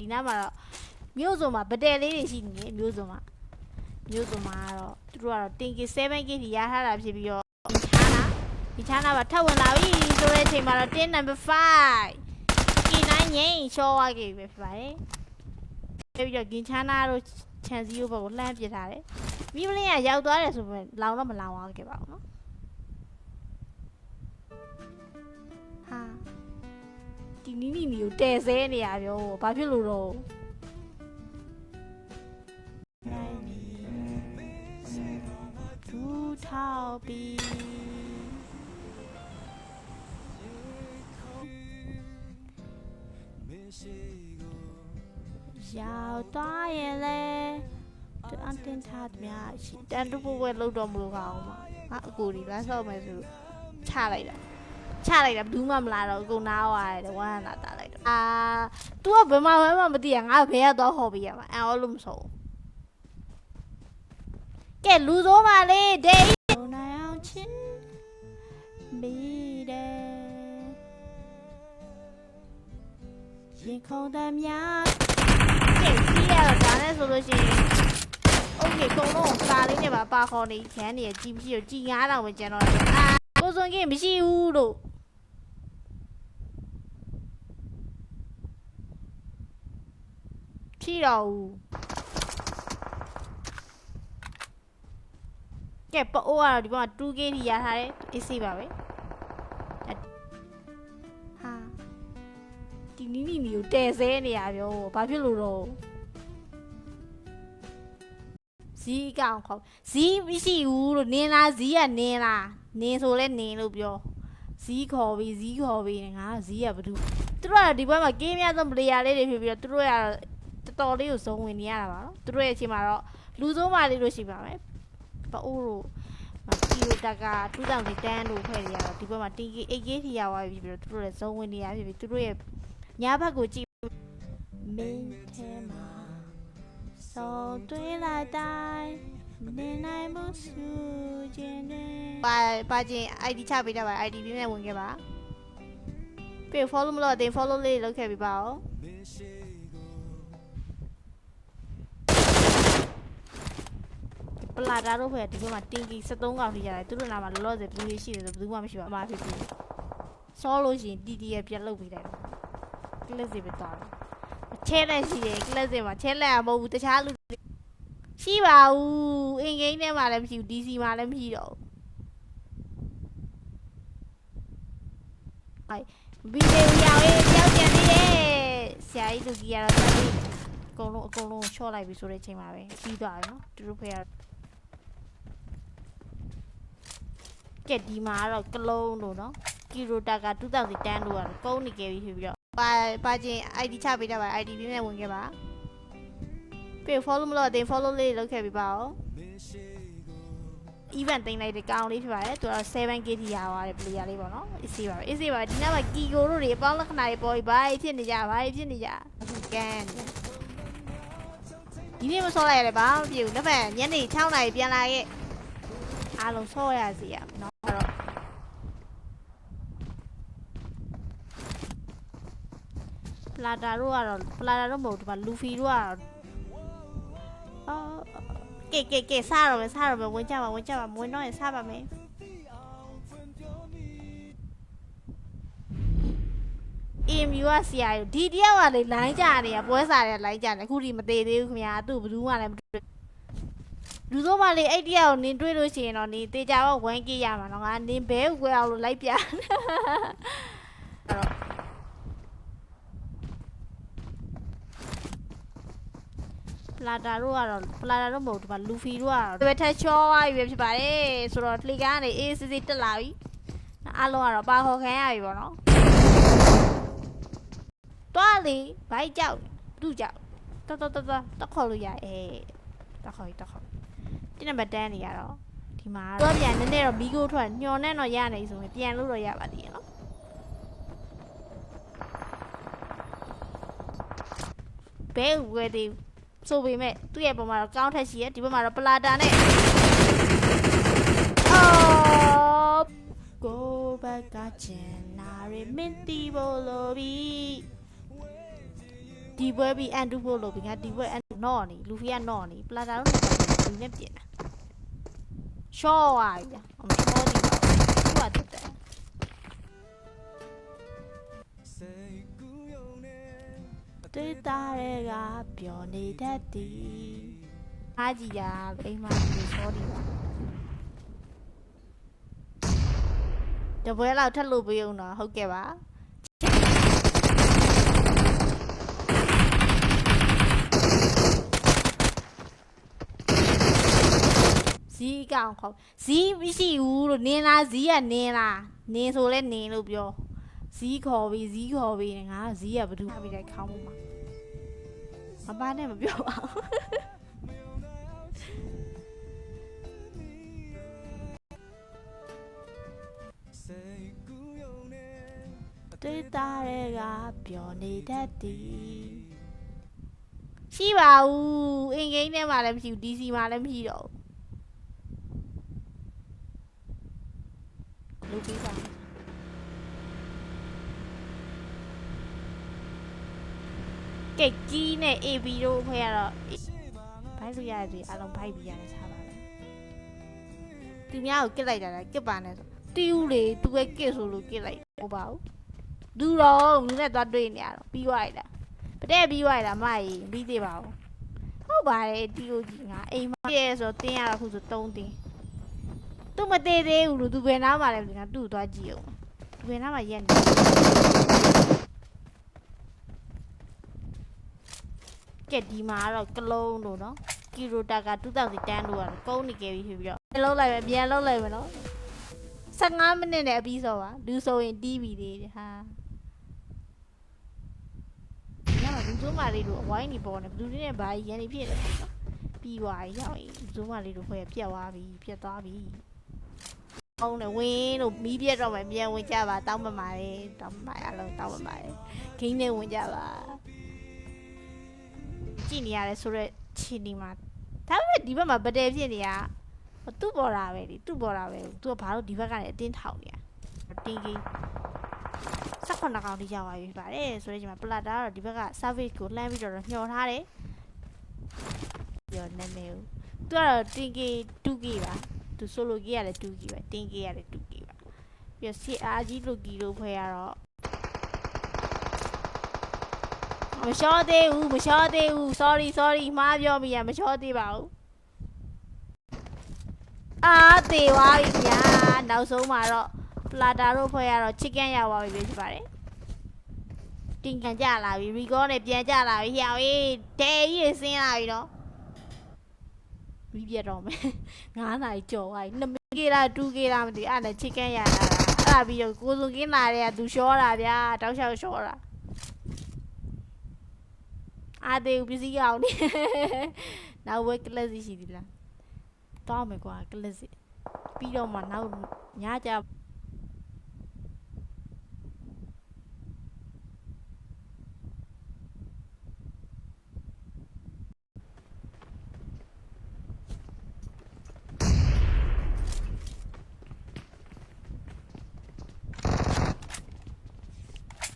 ဒီနားမှာတော့မျိုးစုံမှာဗတယ်လေးတွေရှိနေတယ်မျိုးစုံမှာကတော့သူတို့ကတော့ 10k 7k ဒီရထားတာဖြစ်ပြီးတော့ဒီချာနာပါထပ်ဝင်လာပြီဆိုတဲ့အချိန်မှာတော့10 number 5 K9 ငိမ့်ရှော့သွားခဲ့ပြီပဲဖြစ်ပါတယ်ပြီးတော့ဂင်ချာနာတို့ချန်စီယိုဘက်ကိုလှမ်းပစ်ထားတယ်မိမလင်းကရောက်သွားတယ်ဆိုပေမဲ့လောင်တော့မလောင်အောင်ခဲ့ပါဘူးနော်ဟာဒီနီနီကိုတဲဆဲနေရပြောဘာဖြစ်လို့တော့သူထောက်ပြီးရောက်သွားရင်လေတန်တင်ထားသမျှရှိတန်တပူပဲလောက်တော့မလို့ကောင်းမှာဟာအကိုဒီလမ်းဆောက်မယ်ဆိုချလိုက်တာဘူးမှမလာတော့အကုန်နားသွားတယ်ဝမ်းနာတာလိုက်တော့तू ကဘယ်မှာမသိရငါဘယ်ကတော့ဟော်ပြီးရမှာအော်လို့မဆုံးကဲလူစိုးပါလေဒိတ်နိုင်အောင်ချင်းမိတယ်ရင်ခုန်တဲ့များကဲစီးရတော့ဒါနဲ့ဆိုလို့ရှိရင်โอเคကုန်လုံးစာလေးနဲ့ပါခေါ်နေခန်းနေကြီးမရှိတော့ကြီး9000ပဲကျန်တော့တယ်ကိုစွန်ကင်းမရှိဘူးလို့ဖြီးတော့ဘူးကဲပိုးကတော့ဒီဘက်မှာ 2k ထိရထားတယ် AC ပါပဲဟာဒီနီနီကိုတဲဆဲနေရပြောဘာဖြစ်လို့တော့ဇီးကောင်ခေါ်ဇီးမရှိဘူးလို့နင်းလားဇီးကနင်းလားနင်းဆိုလဲနင်းလို့ပြောဇီးခေါ်ပြီးငါဇီးကဘာလို့သူတို့ကဒီဘက်မှာကင်းများဆုံး player လေးတွေဖြစ်ပြီးတော့သူတို့ကတော်လေးကိုဇုံဝင်နေရတာပါနော်သူတို့ရဲ့အချိန်မှာတော့လူစိုးမလေးတို့ရှိပါမယ်ပအိုးတို့ကီလိုတက်က2010တို့ဖွဲ့နေရတော့ဒီဘက်မှာ 10k 8k ထိရသွားပြီပြီးတော့သူတို့လည်းဇုံဝင်နေရဖြစ်ပြီးသူတို့ရဲ့ညာဘက်ကိုကြည့်မင်းထဲမှာစောတွေးလိုက်တိုင်းမနေနိုင်ဘူးစုခြင်းနဲ့ပါချင်း ID ချပေးတာပါ ID ပြင်းပြဝင်ခဲ့ပါပြေ follow မလို့တင် follow လေးလုပ်ခဲ့ပြီးပါဦးပလာတာတို့ဖွဲ့ဒီဘက်မှာ 10k 73ကောင်ထိရတယ်သူတို့နာမှာလောလောဆယ်ဘူးရှိတယ်ဆိုဘယ်သူမှမရှိပါအမှားဖြစ်ပြီစောလို့ရှိရင် TT ရပြတ်လုပ်ပေးတယ်ကလစ်စီပဲတော့ချဲလက်ရှိတယ်ကလစ်စီမှာချဲလက်ကမဟုတ်ဘူးတခြားလူရှိပါဘူးအင်ဂိမ်းထဲမှာလည်းမရှိဘူး DC မှာလည်းမရှိတော့ဘူးဗီဒီယိုရောက်ရေးတယောက်ကျန်သေးတယ်ဆရာကြီးလူကြီးကတော့အကုန်လုံးချော့လိုက်ပြီဆိုတဲ့အချိန်မှာပဲပြီးသွားတယ်နော်သူတို့ဖေးကဲဒီမှာတော့ကလုံးတို့နော်ကီရိုတာက2010တို့ကတော့ကုန်းနေခဲ့ပြီဖြစ်ပြီးတော့ပါချင်း ID ချပေးတာပါ ID ပြင်းပြဝင်ခဲ့ပါပြေ follow မလို့တင် follow လေးလုပ်ခဲ့ပြီးပါဦး event တင်လိုက်တဲ့ကောင်လေးဖြစ်ပါတယ်သူက 7k ထိရသွားတယ် player လေးပေါ့နော် easy ပါပဲဒီနေ့မှာ Kigo တို့တွေအပေါင်းလက္ခဏာတွေပေါ်ပြီးဘာဖြစ်နေကြကန်ဒီနေ့မဆော့လိုက်ရတယ်ဘာမှမဖြစ်ဘူးလက်ဖက်ညနေ6နာရီပြန်လာခဲ့အားလုံးဆော့ရစီရနော်အဲ့တော့လ လာတာတို့ကတော့ပလာတာတို့မဟုတ်ဒီမှာလူဖီတို့ကတော့အော်ကဲစားတော့မယ်ဝင်ကြပါမဝင်တော့ရင်စားပါမယ်အီမြူကဆရာတို့ဒီတယောက်ကလေလိုင်းကြနေရပွဲစားတယ်လိုင်းကြတယ်အခုဒီမသေးသေးဘူးခင်ဗျာသူ့ဘယ်သူမှလည်းမတွေ့လူစိုးမလေးအဲ့တယောက်နင်တွေ့လို့ရှိရင်တော့နင်တေချာတော့1K ရမှာနော်ငါနင်ဘဲကိုကွဲအောင်လို့လိုက်ပြအဲ့တော့ပလာတာတို့မဟုတ်ဒီမှာလူဖီတို့ကတော့တထက်ချောသွားပြီဖြစ်ပါတယ်ဆိုတော့လေကနေအေးစစ်စစ်တက်လာပြီအားလုံးကတော့ပါခေါ်ခံရပြီပေါ့နော်တွားလေဘိုက်ကြောက်သူ့ကြောက်တော့ခေါ်လို့ရတော့ခေါ်တင်းနံပါတ်10နေရတော့ဒီမှာတော့ပြန်နည်းနည်းတော့မီးကိုထွက်ညှော်နဲ့တော့ရနေဆိုရင်ပြန်လို့တော့ရပါသေးရဲ့နော်ဘဲဝဲသေးဆိုပေမဲ့သူ့ရဲ့ပုံမှာတော့ကောင်းထက်ရှိရဲ့ဒီဘက်မှာတော့ပလာတာနဲ့အော်ကိုဘက်ကချင်နာရီမင်းတီဘလိုဘီဒီဘွဲပြီးအန်တူဖို့လို့ပြီးငါဒီဘွဲအန်တူနော်နေလူဖီကတော့နေပလာတာတော့လူနဲ့ပြင်တာရှော့ဝါးပြီအမရှော့ဒီပါသူကတက်တေးတာတွေကပျော်နေတတ်သည်အားကြီးရအိမ်မှာဒီရှော့ဒီပါတပွဲလောက်ထက်လို့ပေးအောင်တော့ဟုတ်ကဲ့ပါဇီးကောင်ခေါ်ဇီးမရှိဘူးလို့နင်းလားဇီးကနင်းလားနင်းဆိုလဲနင်းလို့ပြောဇီးခေါ်ပြီးငါဇီးကဘယ်သူမှပြီးလိုက်ခေါင်းမှာမပါနဲ့မပြောပါဘူးတေးတာတွေကပျော်နေတတ်သည်ရှိပါဘူးအင်ဂိမ်းထဲမှာလည်းမရှိဘူး DC မှာလည်းမရှိတော့လူပြီးပါကဲကြီးနဲ့ AB တို့ဖွဲ့ရတော့ဘိုက်လို့ရတယ်အလုံးဘိုက်ပြီးရတယ်စားပါပဲသူများကိုကစ်လိုက်တာကစ်ပါနဲ့ဆိုတီးဦးလေသူပဲကစ်ဆိုလို့ကစ်လိုက်ဟိုပါဘူးလူတော့လူနဲ့သွားတွေ့နေရတော့ပြီးသွားရတာပတဲ့ပြီးသွားရတာမကြီးပြီးသေးပါဘူးဟုတ်ပါတယ်တီးဦးကြီးငါအိမ်မှာပြဲဆိုတင်းရတော့ခုဆို3တင်းသူမသေးသေးဘူးလို့သူဘယ်နားမှာလဲငါသူ့သွားကြည့်အောင်သူဘယ်နားမှာရက်နေကဲဒီမှာတော့ကလုံးတို့နော်ကီရိုတာက2010တို့ကတော့ကုန်းနေခဲ့ပြီဖြစ်ပြီးတော့လုံးလိုက်ပဲပြန်လုံးလိုက်မယ်နော်15မိနစ်နဲ့အပြီးဆိုပါလူဆိုရင်တီးပြီလေဟာညမှာလူစိုးမလေးတို့အဝိုင်းနေပေါ်နေဘလူးနဲ့ဘာကြီးရန်နေဖြစ်တယ်နော်ပြီးသွားပြီရောက်ရင်လူစိုးမလေးတို့ဖွဲ့ပြတ်သွားပြီပြတ်သွားပြီအောင်းနေဝင်းတို့မီးပြတ်တော့မှပြန်ဝင်ကြပါတောင်းပန်ပါတယ်တောင်းပန်ပါအလုံးတောင်းပန်ပါတယ်ဂိမ်းနဲ့ဝင်ကြပါကြည့်နေရတယ်ဆိုတော့ချင်းဒီမှာဒါပေမဲ့ဒီဘက်မှာဗတယ်ဖြစ်နေရသူ့ပေါ်တာပဲလေသူ့ပေါ်တာပဲသူကဘာလို့ဒီဘက်ကနေအတင်းထောင်နေရတင်းကြီး18ကောင်ထိရောက်သွားပြီပါတယ်ဆိုတော့ဒီမှာပလာတာကတော့ဒီဘက်က service ကိုလှမ်းပြီးတော့ညှော်ထားတယ်ပြောနေနေသူကတော့တင်းကြီး 2K ပါသူ solo ကြီးရတယ် 2K ပဲတင်းကြီးရတယ် 2K ပါပြီးတော့ CR ကြီးလိုကြီးလို့ဖွဲ့ရတော့မလျှော့သေးဘူး sorry မှားပြောမိရမလျှော့သေးပါဘူးအာတေဝါပြီညာနောက်ဆုံးမှာတော့ပလာတာတို့ဖွဲ့ရတော့ chicken ရပါပြီဖြစ်ပါတယ်တင်ကန်ကြလာပြီ recall နဲ့ပြန်ကြလာပြီဟျောင်းအေးတဲကြီးဆင်းလာပြီနော်ပြီးပြတော့မယ်9နာရီကြော်သွားပြီ2K လား 2K လားမသိအဲ့ဒါ chicken ရလာတာအဲ့ဒါပြီးတော့ကိုစုံကင်းလာတဲ့ကသူရှောတာဗျာတောက်လျှောက်ရှောတာအာတေပစ္စည်းအောင်နေနောက်ဝက်ကလစ်ရှိသေးလားတောင်းမယ်ကွာကလစ်ပြီးတော့မှနောက်ညကြ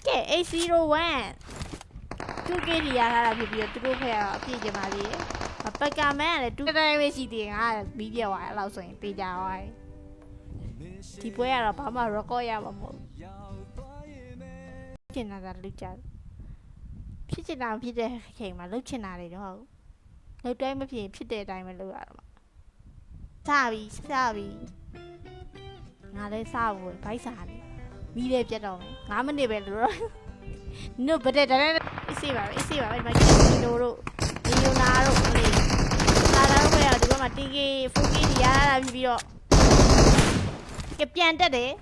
ကဲ801 2K ဒီရထားတာဖြစ်ပြီးတော့သူတို့ဖက်ကတော့အပြည့်ကျပါသေးတယ်ပကမန်ကလည်း2တိုင်းပဲရှိသေးတယ်ငါမီးပြက်သွားအဲ့လောက်ဆိုရင်ပေးကြသွားတယ်ဒီပွဲကတော့ဘာမှ record ရမှာမဟုတ်ကျင်လာတာလူကြဖြစ်ချင်တာဖြစ်တဲ့အချိန်မှာလှုပ်ချင်တာတွေတော့ဟုတ်လှုပ်တိုင်းမဖြစ်ဖြစ်တဲ့အတိုင်းပဲလုပ်ရတော့မှာစပြီငါလည်းစဖို့ဘိုက်စားနေမီးလည်းပြတ်တော့မယ်9မိနစ်ပဲလို့တော့နုဘတဲ့တည်းအေးစေးပါပဲဒီမှာဒီလိုတို့ဒီလိုနာတို့လေလာတော့ပဲဒီဘက်မှာ TK 4K ဒီရတာဖြစ်ပြီးတော့ကပြန်တက်တယ်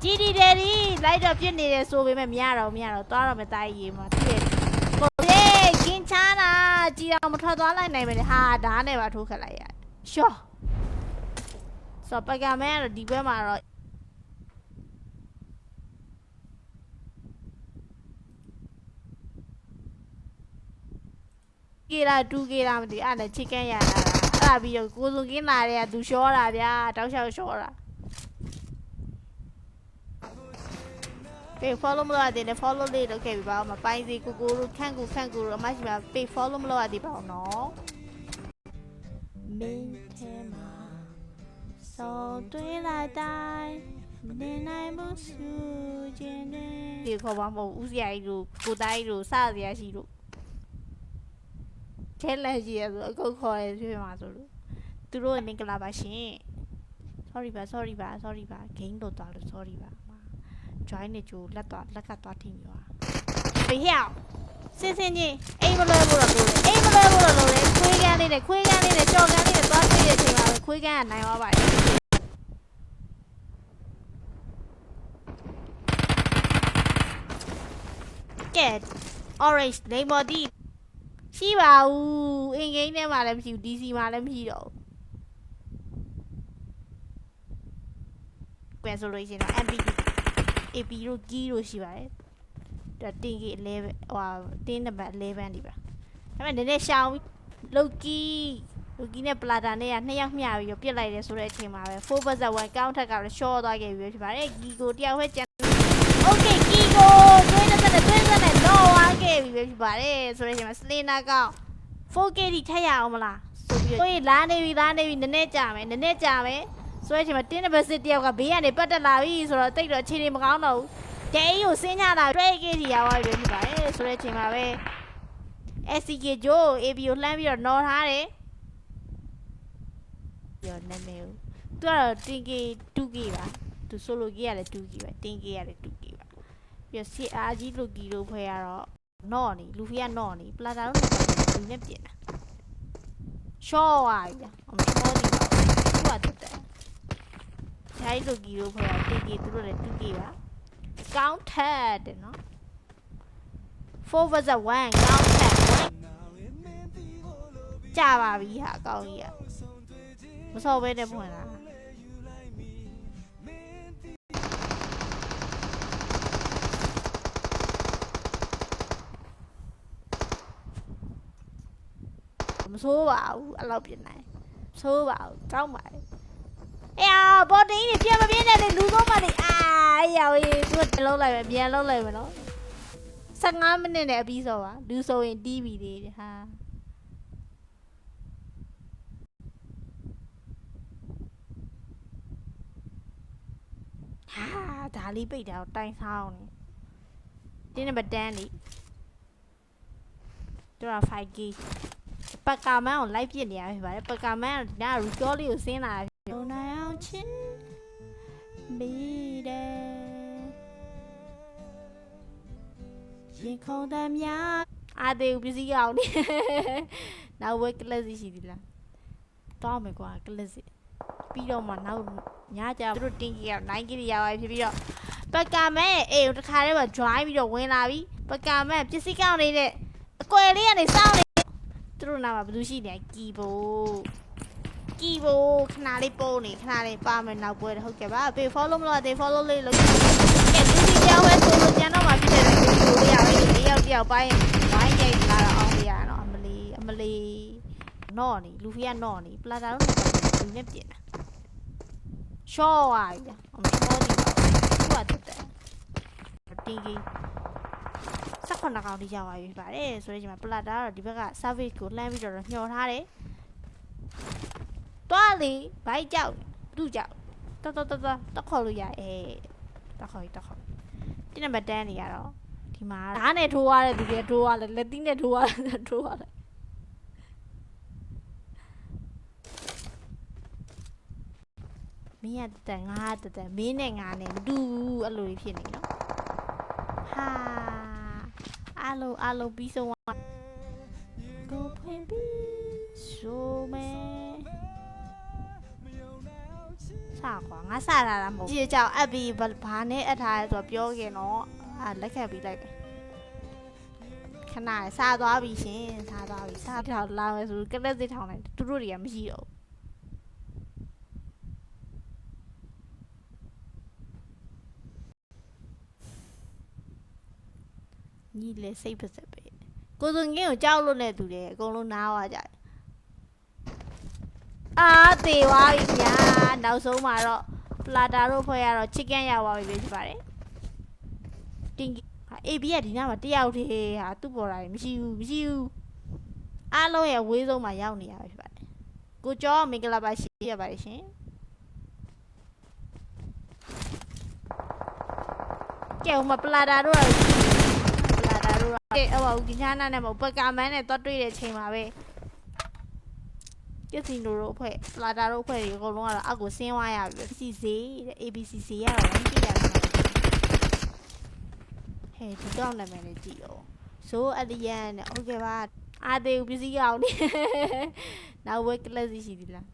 ကြီးဒီတယ်ဒီလိုက်တော့ပြစ်နေတယ်ဆိုပေမဲ့မရတော့သွားတော့မတိုင်းရေးမှာတည့်ကိုလေကင်းချားတာကြည်အောင်မထွက်သွားလိုက်နိုင်မယ်ဟာဓာတ်နဲ့ပါထိုးခက်လိုက်ရရှော့ဆိုပကမဲကတော့ဒီဘက်မှာတော့ကေလာ2Kလာမသိအဲ့ဒါချစ်ကန်ရတာအဲ့ဒါပြီးတော့ကိုစုံကင်းလာတဲ့ကသူရှောတာဗျာတောက်လျှောက်ရှောတာပေး follow မလုပ်ရသေးတယ် follow လေးလုပ်ခဲ့ပြီပါမပိုင်းစီကိုတို့ခန့်ကိုတို့အမရှိပါပေး follow မလုပ်ရသေးပါဘူးနော်မင်းထဲမှာစောတွေးလိုက်တိုင်းနေနိုင်မှုစုခြင်းနဲ့ဒီခေါ်ပါမဟုတ်ဦးစရာကြီးတို့ကိုတိုင်းတို့စစရာရှိတို့ထဲလက်ကြီးရဆိုအခုခေါ်ရဖြစ်မှာဆိုလို့သူတို့မင်္ဂလာပါရှင် sorry ပါ game တော့သွားလို့ sorry ပါ join နေကြလက်ကသွားထိမြောဘေးဟျောက်စင်ချင်းအိမ်မလွဲဘူးတော့လို့လေခွေးကန်းလေးနဲ့ကြော်ကန်းလေးနဲ့သွားတွေ့တဲ့အချိန်မှာခွေးကန်းကနိုင်သွားပါတယ်ကဲ orange လိမ္မော်တီရှိပါဘူးအင်ဂိမ်းထဲမှာလည်းမရှိဘူး DC မှာလည်းမရှိတော့ဘူးပြန်ဆိုလို့ရှိရင်တော့ MPD AP တို့ key တို့ရှိပါတယ်ဒါတင်ကြီး11ဟိုတင်းနံပါတ်11ဒီပါဒါပေမဲ့နည်းနည်းရှောင်းပြီးလုတ်ကီနဲ့ပလာတာနဲ့က2ယောက်မျှပြီးတော့ပြစ်လိုက်တယ်ဆိုတဲ့အချိန်မှာပဲ4/1 count ထက်ကတော့ short သွားခဲ့ပြီဖြစ်ပါတယ်ကီကိုတယောက်ပဲကျန် Okay ကီကိုတွင်းနဲ့တော့ဝါခဲ့ပြီပဲဖြစ်ပါတယ်ဆိုတဲ့အချိန်မှာ Selena ကောင်း 4K ထိထက်ရအောင်မလားဆိုပြီးတော့လာနေပြီနည်းနည်းကြာမယ်ဆိုတဲ့အချိန်မှာတင်းနံပါတ်6တယောက်ကဘေးကနေပတ်တက်လာပြီဆိုတော့တိတ်တော့အခြေအနေမကောင်းတော့ဘူးဒဲကြီးကိုဆင်းချတာ 3K ထိရောက်သွားပြီဖြစ်ပါတယ်ဆိုတဲ့အချိန်မှာပဲ SCK ဂျိုး AB ကိုလှမ်းပြီးတော့နော်ထားတယ်ပြောနေနေဦးသူကတော့ 10K 2K ပါသူ solo K ရတယ် 2K ပဲ 10K ရတယ် 2K ပါပြီးတော့ CR ကြီးလူကြီးတို့ဖွဲရတော့နော့နေလူဖီကနော့နေပလာတာတို့လူနဲ့ပြင်တာရှော့သွားပြီအမရှော့ဒီပါသူကတက်ဂျိုင်းလူကြီးတို့ဖွဲရ 10K သူတို့လည်း 2K ပါကောင်းထက်တယ်နော် 4/1 ကောင်းထက်ကြပါပြီဟာကောင်းကြီးอ่ะမစော်ဘဲနဲ့ဖွင့်လာမဆိုးပါဘူးအဲ့လောက်ပြင်နိုင်ဆိုးပါဘူးကောင်းပါလေအေးဘော်တင်းကြီးပြန်မပြင်းနဲ့လေလူသုံးပါလေအာရောင်ရေးသူကလုံးလိုက်ပဲပြန်လုံးလိုက်မယ်နော်15မိနစ်နဲ့အပြီးဆိုပါလူဆိုရင်တီးပြီလေဟာဒါလေးပိတ်တာကိုတိုင်ဆောင်နေတင်းနံပါတ်10လေသူက 5K ပကမန်ကိုလိုက်ပြစ်နေရဖြစ်ပါတယ်ပကမန်ကဒါ recall လေးကိုဆင်းလာတယ်။နိုင်အောင်ချင်းမိတယ်ရင်ခုန်တဲ့များအားသေးဘူးပစ္စည်းအောင်နေနောက်ဝဲကလစ်ရှိသေးလားတောင်းမယ်ကွာကလစ်ပြီးတော့မှနောက်ညကြသူတို့တင်းကြီးက9ကီရပါဖြစ်ပြီးတော့ပကမန်ရဲ့အေးတခါတည်းမှာ drive ပြီးတော့ဝင်လာပြီပကမန်ပစ္စည်းကောင်းနေတဲ့အကွယ်လေးကနေစောင်းနေသူတို့နာမှာဘယ်သူရှိနေကီဘိုခဏလေးပိုးနေခဏလေးပါမယ်နောက်ပွဲဟုတ်ကဲ့ပါပေး follow မလို့သေး follow လေးလုပ်ကဲလူစီပြောင်းဝဲဆိုလို့ကျန်တော့မှဖြစ်တဲ့ဗီဒီယိုလေးရပဲလေးယောက်တယောက်ပိုင်းဝိုင်းကြိတ်လာတော့အောင်ရနော်အမလီနော့နေလူဖီကနော့နေပလာတာတော့လူနဲ့ပြင်တာရှော့သွားပြီအမရှော့ဒီသူကတက်တယ်တင်းကြီးစ 9ကောင်ထိရောက်သွားပြီဖြစ်ပါတယ်ဆိုတော့ဒီမှာပလာတာကတော့ဒီဘက်က service ကိုလှမ်းပြီးတော့ညှော်ထားတယ်တွားလေဘိုက်ကြောက်သူ့ကြောက်တော့ခေါ်လို့ရတော့ခေါ်ဒီနံပါတ်10နေရတော့ဒီမှာဓာတ်နဲ့ထိုးရတဲ့သူတွေထိုးရလဲလက်သီးနဲ့ထိုးရလဲမင်းရတဲ့ငါတဲ့မင်းနဲ့ငါနဲ့မတူဘူးအဲ့လိုဖြစ်နေနော်ဟာအလုံးပြီးဆုံးကိုဖွင့်ပြီးဆိုမယ်စားကွာငါစားလာတာမဟုတ်ဒီကြောင့်အပ်ပြီးဘာနဲ့အပ်ထားလဲဆိုတော့ပြောခင်တော့လက်ခံပြီးလိုက်ပဲခဏစားသွားပြီရှင်စားထောင်လာမယ်ဆိုကလက်စစ်ထောင်လိုက်သူတို့တွေကမရှိတော့ညီလေစိတ်ပစက်ပဲကိုစုံငင်းကိုကြောက်လို့နဲ့သူတွေအကုန်လုံးနားသွားကြတယ်သေသွားပြီညာနောက်ဆုံးမှာတော့ပလာတာတို့ဖွဲ့ရတော့ chicken ရသွားပြီဖြစ်ပါတယ်တင်AB ကဒီနားမှာတယောက်တည်းဟာသူ့ပေါ်တာမရှိဘူးအားလုံးရဲ့ဝေးဆုံးမှာရောက်နေရဖြစ်ပါတယ်ကိုကျော်မင်္ဂလာပါရှိရပါတယ်ရှင်ကဲဟိုမှာပလာတာတို့ဒီချာနာနဲ့မဟုတ်ပကာမန်းနဲ့တော့တွေ့တဲ့ချိန်မှာပဲကျစီနိုတို့အဖွဲ့ပလာတာတို့အဖွဲ့တွေအကုန်လုံးကတော့အောက်ကိုဆင်းသွားရပြီစီစေးတဲ့ ABC ရတော့ဝိုင်းကြည့်ရတယ်ဟဲ့ဒီတော့နာမည်လေးကြည့်အောင်ဆိုအလီယန်နဲ့โอเคပါသေးဘူးပစ္စည်းအောင်နေနောက်ဝက်ကလစ်စီရှိသေးလား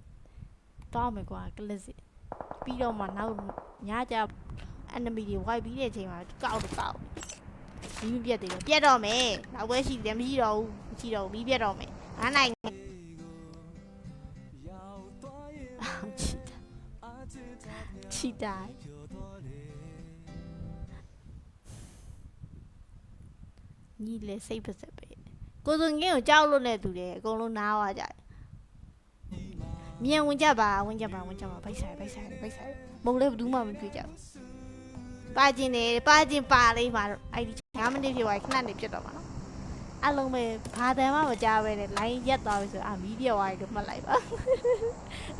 တောင်းမယ်ကွာကလစ်စီပြီးတော့မှနောက်ညကြ enemy တွေဝိုက်ပြီးတဲ့အချိန်မှာကောက်မီးပြတ်တယ်ပြတ်တော့မယ်နောက်ဝဲရှိတယ်မရှိတော့ဘူးမီးပြတ်တော့မယ်ငါနိုင်ချီတာညီလေစိတ်ပစက်ပဲကိုစုံငင်းကိုကြောက်လို့နဲ့သူတွေအကုန်လုံးနားသွားကြတယ်မြန်ဝင်ကြပါဘိုက်ဆိုင်မဟုတ်လေဘူးမှမတွေ့ကြဘူးပါကျင်ပါလေးမှာအဲ့ဒီ9မိနစ်ပြည့်သွားခဏနေပြတ်တော့မှာနော်အလုံးပဲဘာတမ်းမှမကြားပဲနဲ့လိုင်းရက်သွားပြီဆိုမီးပြတ်သွားပြီလို့မှတ်လိုက်ပါ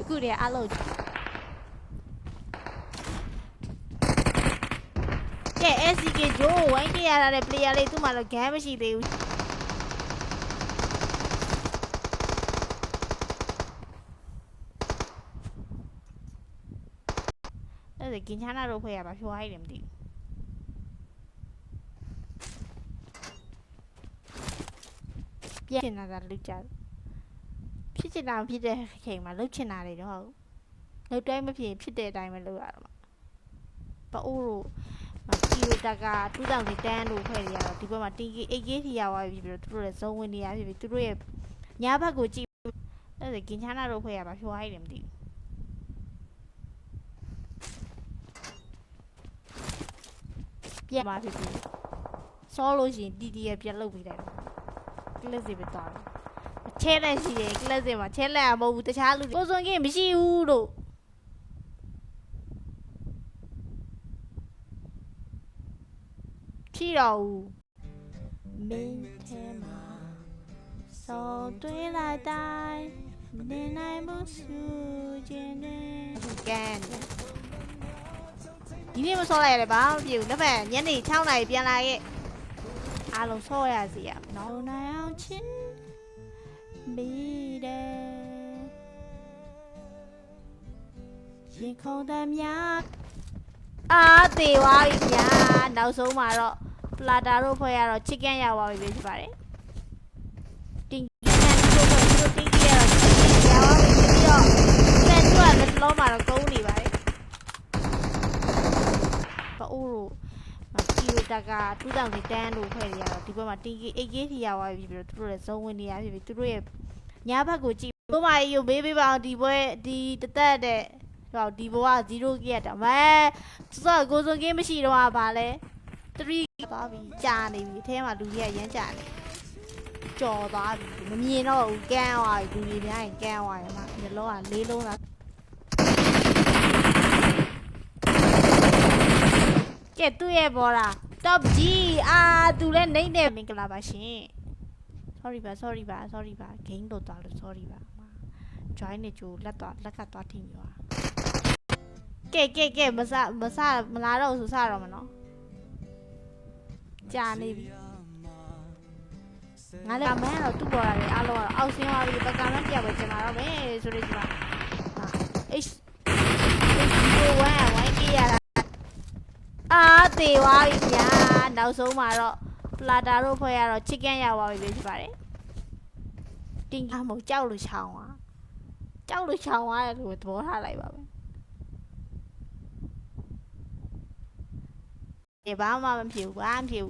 အခုတည်းအလုံးကဲ SCK ဂျိုးဝိုင်းကြရတဲ့ player လေးသူ့မှာတော့ game မရှိသေးဘူးအဲ့ဒါကင်ချာနာတို့ဖွဲ့ရပါဖြိုးဟိုက်တယ်မသိဘူးပြင်းနေတာလုကြဖြစ်ချင်တာဖြစ်တဲ့ချိန်မှာလုချင်တာတွေတော့လုတိုင်းမဖြစ်ဖြစ်တဲ့အတိုင်းပဲလုရတော့မှာပအိုးတို့ကီလိုတက်က2010လို့ဖွဲ့ရတော့ဒီဘက်မှာ TK 8K ထိရသွားပြီပြီးတော့သူတို့လည်းဇုံဝင်နေရပြီသူတို့ရဲ့ညာဘက်ကိုကြည့်အဲ့ဒါကင်ချာနာတို့ဖွဲ့ရပါဖြိုးဟိုက်တယ်မသိဘူးပြတ်မှာဖြစ်ပြီစောလို့ရှိရင်တီရပြတ်လုပ်ပြီးတယ်ကလစ်စီပဲသွားတယ်ချဲလက်ရှိတယ်ကလစ်စီမှာချဲလက်ကမဟုတ်ဘူးတခြားလူကိုစုံကင်းမရှိဘူးလို့ဖြီတော်ဦးမင်းထဲမှာစောတွေးလိုက်တိုင်းမနေနိုင်ဘူးစုခြင်းနဲ့ကန်ဒီနေ့မစောလိုက်ရတယ်ဘာမှမဖြစ်ဘူးလက်ဖက်ညနေ6 နာရီပြန်လာခဲ့အားလုံးစောရစီရနောင်နိုင်အောင်ချင်းပြီးတယ်ရင်ခုန်တဲ့များသေးသွားပြီညာနောက်ဆုံးမှာတော့ပလာတာတို့ဖွဲ့ရတော့ chicken ရသွားပြီဖြစ်ပါတယ်တင်တို့တင်ကြရတော့ရသွားပြီပြီးတော့လက်ကျွတ်လက်လုံးမှာတော့ကုန်းနေပါတယ်ပအိုးတို့ကီလိုတက်က2010လို့ဖွဲ့ရတော့ဒီဘက်မှာ TK 8K ထိရသွားပြီပြီးတော့သူတို့လည်းဇုံဝင်နေရပြီသူတို့ရဲ့ညာဘက်ကိုကြည့်ဘိုးမကြီးကိုမေးပေးပါအောင်ဒီပွဲဒီတသက်တဲ့ဟောဒီဘဝ0K ရတာမဲစောကိုစုံကင်းမရှိတော့ပါလဲ3သွားပြီကြာနေပြီအထဲမှာလူကြီးကရမ်းကြာနေကြော်သွားပြီမမြင်တော့ဘူးကန်းသွားပြီလူကြီးများရင်ကန်းသွားရမှာဒီလုံးက4လုံးလားကဲသူ့ရဲ့ဘောလား top G သူလည်းနေနေမင်္ဂလာပါရှင် sorry ပါ game လို့သွားလို့ sorry ပါ join နေကြလက်ကသွားထိမြောကဲမလာတော့ဆိုစတော့မနော်ကြာနေပြီငါလည်းမင်းတော့သူ့ပေါ်လာတယ်အားလုံးကတော့အောက်ဆင်းသွားပြီပကံလည်းပြပဲကျင်လာတော့မယ်ဆိုလို့ဒီမှာဝိုင်းကြည့်ရတာတေသွားပြီဗျာနောက်ဆုံးမှာတော့ပလာတာတို့ဖွဲ့ရတော့ chicken ရသွားပြီဖြစ်ပါတယ်တင်းကားမကြောက်လို့ချောင်းသွားတယ်လို့သဘောထားလိုက်ပါပဲဒီဘာမှမဖြစ်ဘူး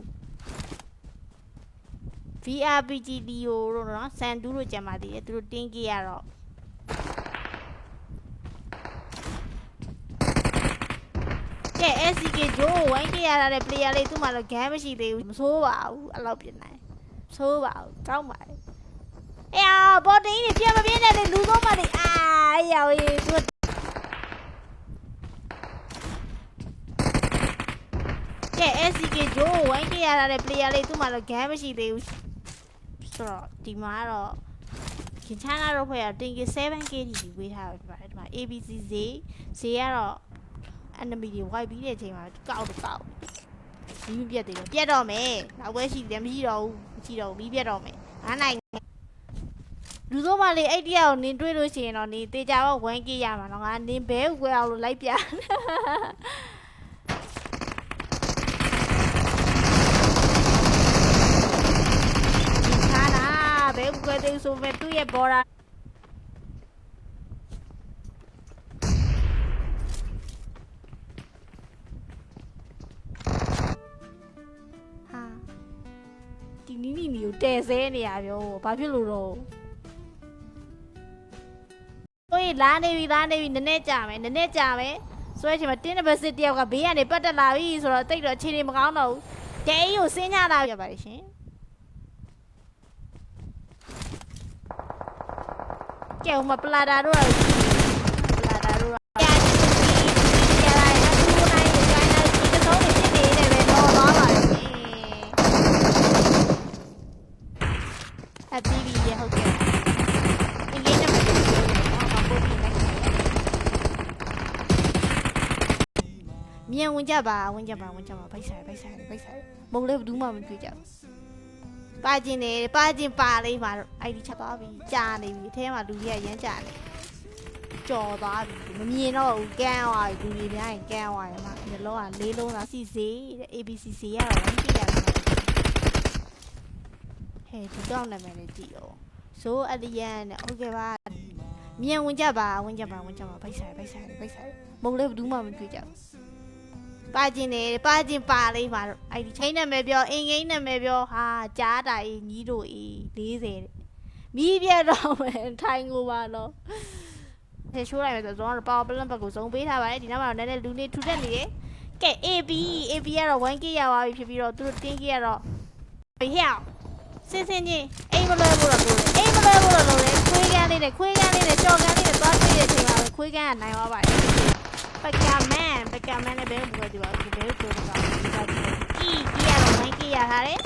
VRPG Leo တို့နော်စန်တူးတို့ကြံပါသေးတယ်သူတို့တင်းကြီးရတော့ကဲ SCK ဂျိုးဝိုင်းကြရတဲ့ player လေးသူ့မှာတော့ game မရှိသေးဘူးမဆိုးပါဘူးအဲ့လောက်ပြင်နိုင်ဆိုးပါဘူးကောင်းပါလေအေးဘော်တင်းကြီးပြမပြင်းတဲ့လူသုံးပါလေရောင်ရေးသူကဲ SCK ဂျိုးဝိုင်းကြရတဲ့ player လေးသူ့မှာတော့ game မရှိသေးဘူးဆိုတော့ဒီမှာတော့ခင်ချမ်းလာတော့ဖွဲ့ရတင်က 7k ဒီဝေးထားပဲဒီမှာ ABC ဈေးကတော့ enemy တွေ wipe ပြီးတဲ့အချိန်မှာကောက်မီးပြတ်တယ်ပြတ်တော့မယ်နောက်ပွဲရှိတယ်မရှိတော့ဘူးမီးပြတ်တော့မယ်9နိုင်လူသုံးပါလေအဲ့တယောက်နင်တွေ့လို့ရှိရင်တော့နေတေချာတော့ 1k ရမှာတော့ငါနင်ဘဲကွယ်အောင်လို့လိုက်ပြဘယ်ကွယ်တဲ့ဆိုမဲ့သူ့ရဲ့ဘော်ရာဒီနီကိုတဲဆဲနေရပြောဘာဖြစ်လို့တော့ကိုကြီးလာနေပြီနည်းနည်းကြာမယ်ဆွဲချင်မှာတင်းနံပါတ်6တယောက်ကဘေးကနေပတ်တက်လာပြီဆိုတော့တိတ်တော့အခြေအနေမကောင်းတော့ဘူးတဲကြီးကိုဆင်းချလာပြပါရှင်ကဲဟိုမှာပလာတာတို့ရမြန်ဝင်ကြပါဖိုက်ဆိုင်မုံလေးဘူးမှမတွေ့ကြဘူးပါကျင်ပါလေးမှာအဲ့ဒီချက်သွားပြီကြာနေပြီအထဲမှာလူကြီးကရမ်းကြာနေကြော်သွားပြီမမြင်တော့ဘူးကန်းသွားပြီလူကြီးများရင်ကန်းသွားတယ်မှာဒီလုံးကလေးလုံးသာစီစေးတဲ့ ABC စီရတော့ကြည့်ရတာဟဲ့ဒီတော့နာမည်လေးကြည့်ရောဆိုအလီယန်နဲ့โอเคပါမြန်ဝင်ကြပါဖိုက်ဆိုင်မုံလေးဘူးမှမတွေ့ကြဘူးပါကျင်ပါလေးမှာအဲ့ဒီချိန်နာမည်ပြောအင်္ဂိမ်းနာမည်ပြောဟာကြားတာအေးညီးတို့အေး40မီးပြတ်တော့မယ်ထိုင်ကိုပါတော့ထဲချိုးလိုက်မယ်ဆိုတော့ပါဝါပလန့်ဘက်ကိုစုံပေးထားပါတယ်ဒီနောက်မှာတော့နည်းနည်းလူနေထူတက်နေတယ်ကဲ AB ကတော့ 1k ရသွားပြီဖြစ်ပြီးတော့သူတို့တင်းကြီးကတော့ဟဲ့စင်းချင်းအိမ်မလွဲဘူးတော့လို့ခွေးကန်းလေးနဲ့ကြော်ကန်းလေးနဲ့သွားတွေ့တဲ့အချိန်မှာပဲခွေးကန်းကနိုင်သွားပါတယ်ပကံမန်လည်းဘယ်လိုပြောဒီပါဘယ်လိုပြောတာဒီပါကြီးရတော့ 1k ရထားတယ်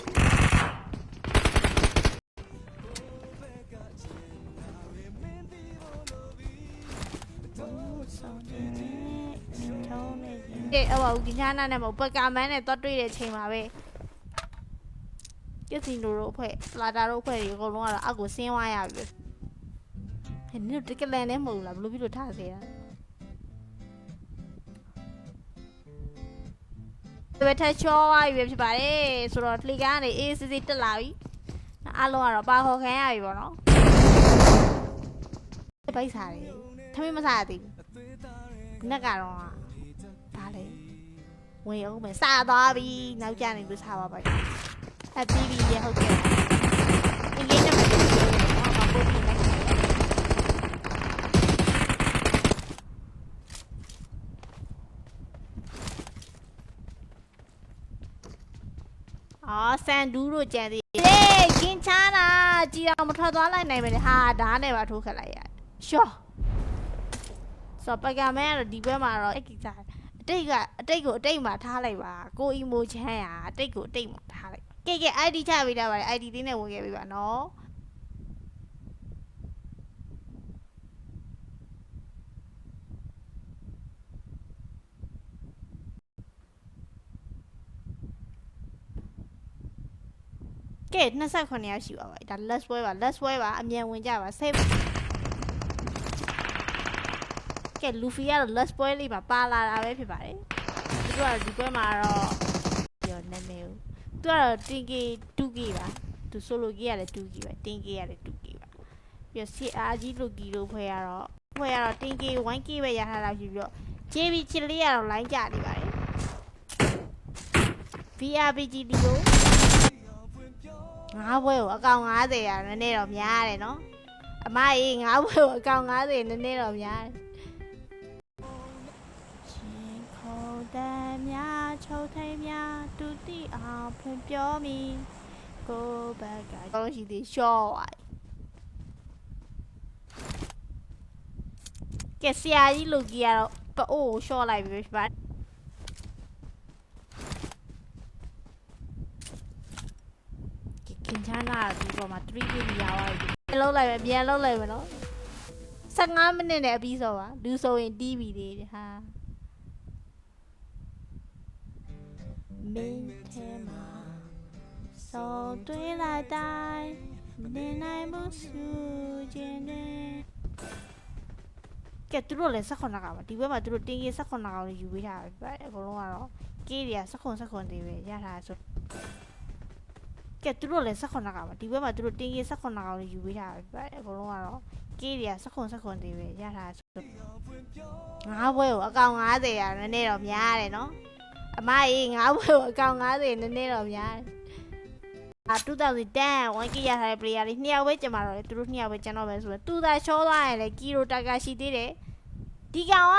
ဒီချာနာနဲ့မဟုတ်ပကံမန်နဲ့သွားတွေ့တဲ့အချိန်မှာပဲကစီနိုတို့အဖွဲ့ပလာတာတို့အဖွဲ့တွေအကုန်လုံးကတော့အောက်ကိုဆင်းသွားရပြီဟဲ့နင်တို့တကယ်လည်းမဟုတ်လားဘလို့ပြီးလို့ထားစေတာဒီဘက်ထချောသွားပြီဖြစ်ပါတယ်ဆိုတော့လှေကားကနေအေးစစ်တက်လာပြီအားလုံးကတော့ပါခေါ်ခံရပြီပေါ့နော်ပိုက်စားတယ်ထမင်းမစားရသေးဘူးနက်ကတော့ဒါလေဝင်အောင်မယ်စားသွားပြီနောက်ကျနေလို့စားပါပါအပီးပြီးရဟုတ်ကဲ့အင်္ဂိမ်းနံပါတ်2ဘာပို့ပြီးလိုက်စန်ဒူးတို့ကြံသေးတယ်ကင်းချာနာကြည်အောင်မထွက်သွားလိုက်နိုင်မယ်ဟာဓာတ်နဲ့ပါထိုးခတ်လိုက်ရတယ်ရှော့ဆိုပကံမဲကတော့ဒီဘက်မှာတော့အကိစ္စ အတိတ်ကိုအတိတ်မှာထားလိုက်ပါကိုအီမိုချမ်းရအတိတ်ကိုအတိတ်မှာထားလိုက်ပါကဲ ID ချပေးတာပါတယ် ID လေးနဲ့ဝင်ခဲ့ပြီပါနော်ကဲ29ရောက်ရှိပါပါဒါ let's ပွဲပါ let's ပွဲပါအမြန်ဝင်ကြပါ save ကဲ Luffy ကတော့ let's ပွဲလေးမှာပါလာတာပဲဖြစ်ပါတယ်သူကတော့ဒီပွဲမှာတော့ပြောနေနေဦးသူကတော့ 10k 2k ပါသူ solo k ရတယ် 2k ပါ 10k ရတယ် 2k ပါပြီးတော့ CR ကြီး Loki လို့ဖွဲ့ရတော့ 10k 1k ပဲရထားတာဖြစ်ပြီးတော့ JB ချစ်လေးကတော့ line ကျနေပါတယ် VRPG ဒီကိုငါးပွဲကိုအကောင်90ရနည်းနည်းတော့များတယ်နော်အမအေးငါးပွဲကိုအကောင်90နည်းနည်းတော့များတယ်ရှင်ခေါ်တဲ့များချုပ်ထိန်များတူတီအောင်ဖွင့်ပြောမိကိုဘက်ကကောင်းရှိသေးရှော့ဝိုင်ကဲဆရာကြီးလူကြီးကတော့ပအိုးကိုရှော့လိုက်ပြီဖြစ်ပါခင်ချမ်းလာဒီပေါ်မှာ 3k ရသွားပြီလုံးလိုက်ပဲပြန်လုံးလိုက်ပဲနော်15မိနစ်နဲ့အပြီးဆိုပါလူဆိုရင်တီးပြီလေဟာမင်းထဲမှာစောတွေးလိုက်တိုင်းမနေနိုင်မှုစုခြင်းနဲ့ကဲသူတို့လည်း18ကပါဒီဘက်မှာသူတို့တင်းကြီး18ကောင်လေးယူပေးထားပြီအကုန်လုံးကတော့ကေးတွေက18သေးပဲရထားဆိုကဲသူတို့လည်း18ကပါဒီဘက်မှာသူတို့တင်းကြီး18ကောင်လေးယူပေးထားပြီအကုန်လုံးကတော့ကေးတွေက18သေးပဲရထားဆိုငါးပွဲကိုအကောင်90ရနည်းနည်းတော့များတယ်နော်အမအေးငါးပွဲကိုအကောင်90နည်းနည်းတော့များတယ်2010 1k ရထားတဲ့ player လေး2ယောက်ပဲကျန်ပါတော့လေသူတို့2ယောက်ပဲကျန်တော့ပဲဆိုတော့သူသာချောသွားရင်လေကီရိုတာကာရှိသေးတယ်ဒီကောင်က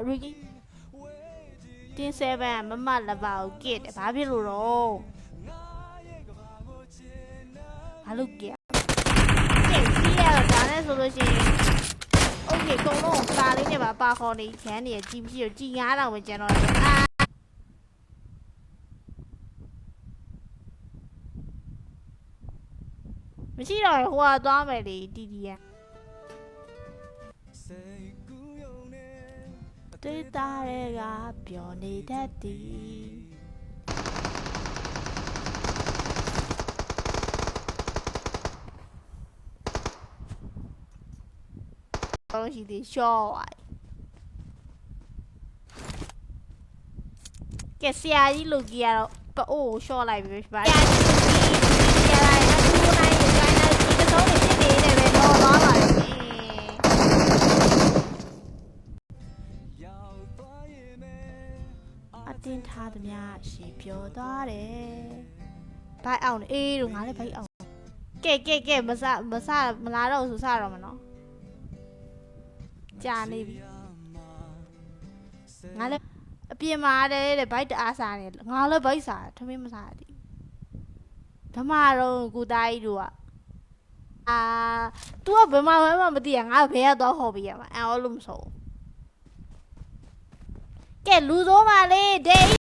Ricky 7မမလပါကိုကစ်တယ်ဘာဖြစ်လို့တော့ဘာလို့ကစ်ကဲစီးရတော့ဒါနဲ့ဆိုလို့ရှိရင်โอเคကုံလုံးကားလေးနဲ့ပါခေါ်နေခန်းနေကြီးပြီးတော့ကြီး9000ပဲကျန်တော့တယ်မရှိတော့ဟိုကသွားမယ်လေတီတီရတွေ့တာတွေကပျော်နေတတ်သည်ကောင်းရှိသေးရှော့ဝိုင်ကဲဆရာကြီးလူကြီးကတော့ပအိုးကိုရှော့လိုက်ပြီပါဆရာကြီးလူကြီးဆရာလိုက်တော့သူ့နိုင်ကိုတိုင်းတော့ဒီသုံးနေဖြစ်နေတယ်ပဲတော့သွားပါလိမ့်မယ်အတင်းထားသမျှရှေ့ပြောသွားတယ်ဘိုက်အောင်အေးတို့ငါလည်းဘိုက်အောင်ကဲမလာတော့ဆိုစတော့မနော်ကြာနေပြီငါလည်းအပြင်မှာတဲ့ဘိုက်တအားစားနေငါလည်းဘိုက်စားထမင်းမစားသေးဓမ္မတော့ကိုသားကြီးတို့ကतू ကဘယ်မှာမသိရငါဘယ်ကတော့ဟော်ပြီးရမှာအော်လို့မဆိုကဲလူစိုးမလေးဒေး